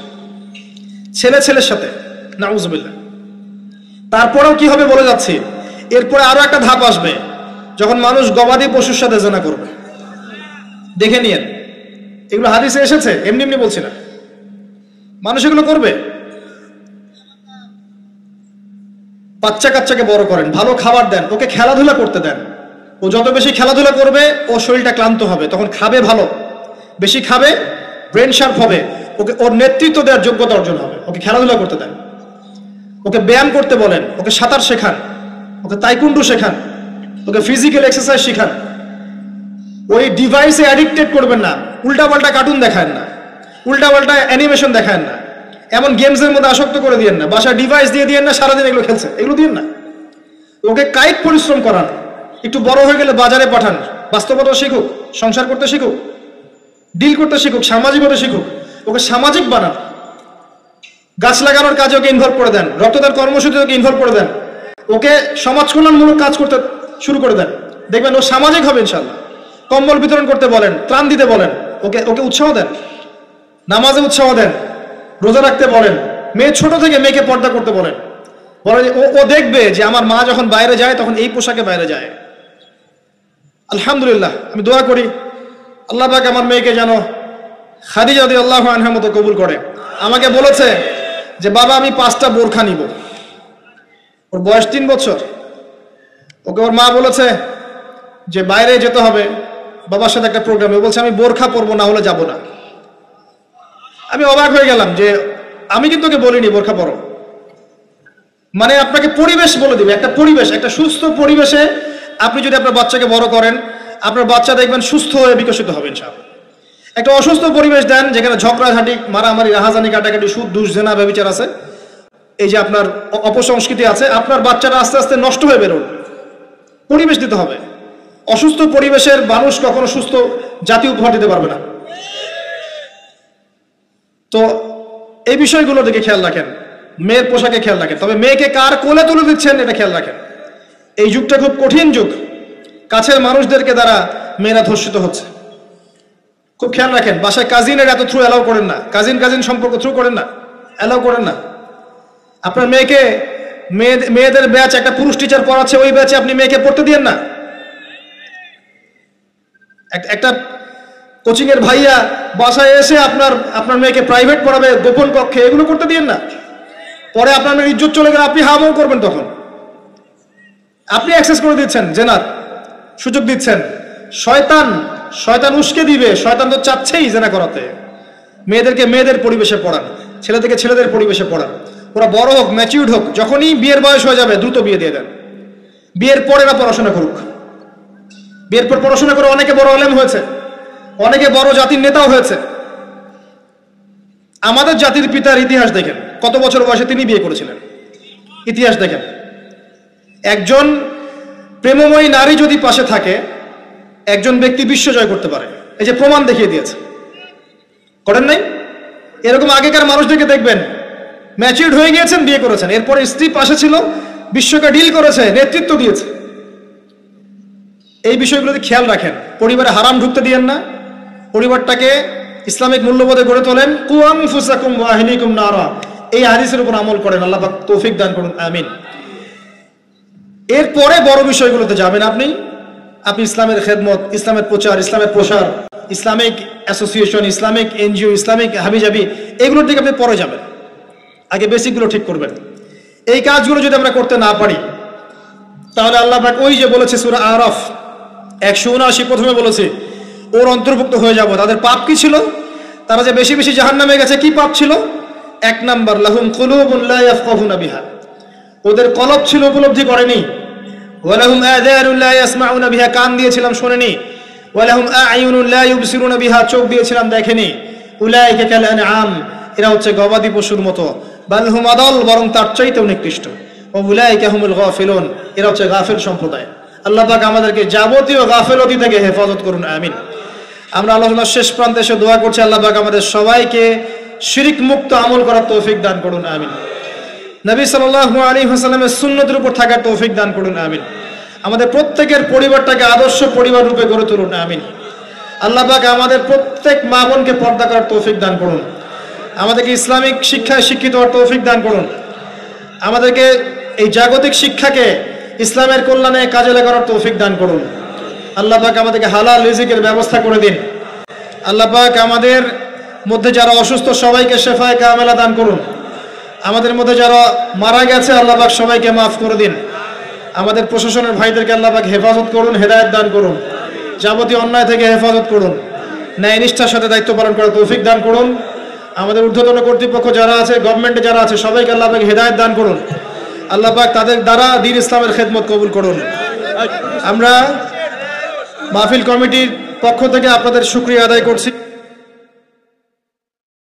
ছেলে ছেলের সাথে, নাউজুবিল্লাহ। তারপরেও কি হবে বলে যাচ্ছি, এরপরে আরো একটা ধাপ আসবে, যখন মানুষ গবাদি পশুর সাথে জেনা করবে। দেখে নিয়েন, এগুলো হাদিসে এসেছে, এমনি এমনি বলছি না। মানুষ এগুলো করবে। বাচ্চা কাচ্চাকে বড় করেন, ভালো খাবার দেন, ওকে খেলাধুলা করতে দেন। ও যত বেশি খেলাধুলা করবে ও শরীরটা ক্লান্ত হবে, তখন খাবে ভালো, বেশি খাবে, ব্রেন শার্প হবে, ওকে ওর নেতৃত্ব দেওয়ার যোগ্যতা অর্জন হবে। ওকে খেলাধুলা করতে দেন, ওকে ব্যায়াম করতে বলেন, ওকে সাঁতার শেখান, ওকে তাইকুন্ডু শেখান, ওকে ফিজিক্যাল এক্সারসাইজ শেখান। ওই ডিভাইসে অ্যাডিক্টেড করবেন না, উল্টাপাল্টা কার্টুন দেখান না, উল্টাপাল্টা অ্যানিমেশন দেখান না, এমন গেমসের মধ্যে আসক্ত করে দিয়েন না, বাসায় ডিভাইস দিয়ে দিয়েন না, সারাদিন এগুলো খেলছে, এগুলো দিয়েন না। ওকে কায়িক পরিশ্রম করান, একটু বড় হয়ে গেলে বাজারে পাঠান, বাস্তবতা শিখুক, সংসার করতে শিখুক, ডিল করতে শিখুক, সামাজিকতা শিখুক। ওকে সামাজিক বানান, গাছ লাগানোর কাজে ওকে ইনভলভ করে দেন, রক্তদান কর্মসূচিতে ওকে ইনভলভ করে দেন, ওকে সমাজ কল্যাণমূলক কাজ করতে শুরু করে দেন। দেখবেন ও সামাজিক হবে ইনশাল্লাহ। কম্বল বিতরণ করতে বলেন, ত্রাণ দিতে বলেন, ওকে ওকে উৎসাহ দেন, নামাজে উৎসাহ দেন, রোজা রাখতে বলেন। মেয়ে ছোট থেকে মেয়েকে পর্দা করতে বলেন, বলে ও দেখবে যে আমার মা যখন বাইরে যায় তখন এই পোশাকে বাইরে যায়। আলহামদুলিল্লাহ, আমি দোয়া করি আল্লাহ পাক আমার মেয়েকে যেন খাদিজা রাদিয়াল্লাহু আনহার মতো কবুল করে। আমাকে বলেছে যে বাবা আমি 5টা বোরখা নিব। ওর বয়স 3 বছর। ওকে ওর মা বলেছে যে বাইরে যেতে হবে বাবার সাথে একটা প্রোগ্রামে, বলছে আমি বোরখা পরবো, না হলে যাব না। আমি অবাক হয়ে গেলাম যে আমি কিন্তু ওকে বলিনি বোরখা পরো, মানে আপনাকে পরিবেশ বলে দিবে। একটা পরিবেশ, একটা সুস্থ পরিবেশে আপনি যদি আপনার বাচ্চাকে বড় করেন, আপনার বাচ্চা দেখবেন সুস্থ হয়ে বিকশিত হবে ইনশাআল্লাহ। একটা অসুস্থ পরিবেশ দেন যেখানে ঝগড়াঝাটি, মারামারি, রাহাজানি, কাটাকাটি, সুদ, দুষ, জেনা, ব্যভিচার আছে, এই যে আপনার অপসংস্কৃতি আছে, আপনার বাচ্চারা আস্তে আস্তে নষ্ট হয়ে বেরোবে। পরিবেশ দিতে হবে। অসুস্থ পরিবেশের মানুষ কখনো সুস্থ জাতি উপহার দিতে পারবে না। তো এই বিষয়গুলো দিকে খেয়াল রাখেন, মেয়ের পোশাকে খেয়াল রাখেন। তবে মেয়েকে কার কোলে তুলে দিচ্ছেন এটা খেয়াল রাখেন। এই যুগটা খুব কঠিন যুগ, কাছের মানুষদেরকে দ্বারা মেয়েরা ধর্ষিত হচ্ছে, খুব খেয়াল রাখেন। বাসায় কাজিনের এত থ্রু অ্যালাউ করেন না, কাজিন সম্পর্ক থ্রু করেন না, অ্যালাউ করেন না। আপনার মেয়েকে মেয়েদের ব্যাচ একটা পুরুষ টিচার পড়াচ্ছে, ওই ব্যাচে আপনি মেয়েকে পড়তে দিয়েন না। একটা কোচিং এর ভাইয়া বাসায় এসে আপনার মেয়েকে প্রাইভেট পড়াবে গোপন কক্ষে, এগুলো করতে দিয়েন না। পরে আপনার মেয়ের ইজ্জত চলে গেলে আপনি হামও করবেন, তখন আপনি অ্যাক্সেস করে দিচ্ছেন, জেনার সুযোগ দিচ্ছেন। শয়তান উস্কে দিবে, শয়তান তো চাচ্ছেই জেনা করাতে। মেয়েদেরকে মেয়েদের পরিবেশে পড়ান, ছেলেদেরকে ছেলেদের পরিবেশে পড়ান। ওরা বড় হোক, ম্যাচিউরড হোক, যখনই বিয়ের বয়স হয়ে যাবে দ্রুত বিয়ে দিয়ে দেন। বিয়ের পর এরা পড়াশোনা করুক। বিয়ের পর পড়াশোনা করে অনেকে বড় আলেম হয়েছে, অনেকে বড় জাতির নেতাও হয়েছে। আমাদের জাতির পিতার ইতিহাস দেখেন, কত বছর বয়সে তিনি বিয়ে করেছিলেন, ইতিহাস দেখেন। একজন প্রেমময়ী নারী যদি পাশে থাকে, একজন ব্যক্তি বিশ্ব জয় করতে পারে। এই যে প্রমাণ দেখিয়ে দিয়েছে, করেন নাই? এরকম আগেকার মানুষদেরকে দেখবেন, ম্যাচিউরড হয়ে গিয়েছেন, বিয়ে করেছেন, এরপরে স্ত্রী পাশে ছিল, বিশ্বকে ডিল করেছে, নেতৃত্ব দিয়েছে। এই বিষয়গুলোতে খেয়াল রাখেন। পরিবারে হারাম ঢুকতে দিয়েন না, পরিবারটাকে ইসলামিক মূল্যবোধে গড়ে তোলেন। কু আনফুসাকুম ওয়া আহলিকুম নারা, এই হাদিসের উপর আমল করেন। আল্লাহ পাক তৌফিক দান করুন, আমিন। এরপরে বড় বিষয়গুলোতে যাবেন আপনি ইসলামের খেদমত, ইসলামের প্রচার, ইসলামের প্রসার, Islamic association, Islamic NGO, Islamic হাবিজাবি, এগুলোর দিকে আপনি পরে যাবেন। আগে বেসিকগুলো ঠিক করবেন। এই কাজগুলো যদি আমরা করতে না পারি তাহলে আল্লাহ পাক ওই যে বলেছে সূরা আরাফ 179 প্রথমে বলেছে ওর অন্তর্ভুক্ত হয়ে যাব। তাদের পাপ কি ছিল? তারা যে বেশি বেশি জাহান্নামে গেছে, কি পাপ ছিল? 1 নাম্বার, লাহুম কুলুবুন লা ইয়াফকাহুনা বিহা, ওদের কলব ছিল উপলব্ধি করেনি। ওয়ালাহুম আযানুন লা ইয়াসমাউনা বিহা, কান দিয়েছিলাম শোনেনি। ওয়ালাহুম আ'য়ুনুন লা ইউবসিরুনা বিহা, চোখ দিয়েছিলাম দেখেনি। উলাইকা কাল আনআম, এরা হচ্ছে গবাদি পশুর মতো। বাল হুম আদাল, বরং তার চাইতেও নিকৃষ্ট। ও উলাইকা হুমুল গাফিলুন, এরা হচ্ছে গাফিল সম্প্রদায়। আল্লাহ পাক আমাদেরকে যাবতীয় গাফিলতি থেকে হেফাজত করুন, আমিন। আমরা আলোচনার শেষ প্রান্তে এসে দোয়া করছি, আল্লাহ পাক আমাদের সবাইকে শিরক মুক্ত আমল করার তৌফিক দান করুন, আমিন। নবী সাল্লাল্লাহু আলাইহি ওয়াসাল্লামের সুন্নতের উপর থাকার তৌফিক দান করুন, আমিন। আমাদের প্রত্যেকের পরিবারটাকে আদর্শ পরিবার রূপে গড়ে তুলুন, আমিন। আল্লাহ পাক আমাদের প্রত্যেক মা বোনকে পর্দা করার তৌফিক দান করুন, আমাদেরকে ইসলামিক শিক্ষায় শিক্ষিত হওয়ার তৌফিক দান করুন, আমাদেরকে এই জাগতিক শিক্ষাকে ইসলামের কল্যাণে কাজে লাগানোর তৌফিক দান করুন। আল্লাহ পাক আমাদেরকে হালাল রিজিকের ব্যবস্থা করে দিন। আল্লাহ পাক আমাদের মধ্যে যারা অসুস্থ সবাইকে শেফায়ে কামেলা দান করুন। আমাদের মধ্যে যারা মারা গেছে আল্লাহ পাক সবাইকে মাফ করে দিন। আমাদের প্রশাসনের ভাইদেরকে আল্লাহ পাক হেফাজত করুন, হেদায়েত দান করুন, যাবতীয় অন্যায় থেকে হেফাজত করুন, ন্যায় নিষ্ঠার সাথে দায়িত্ব পালন করার তৌফিক দান করুন। আমাদের ঊর্ধ্বতন কর্তৃপক্ষ যারা আছে, গভর্নমেন্টে যারা আছে, সবাইকে আল্লাহ পাক হেদায়েত দান করুন। আল্লাহ পাক তাদের দ্বারা দ্বীন ইসলামের খেদমত কবুল করুন। আমরা মাহফিল কমিটির পক্ষ থেকে আপনাদের শুকরিয়া আদায় করছি।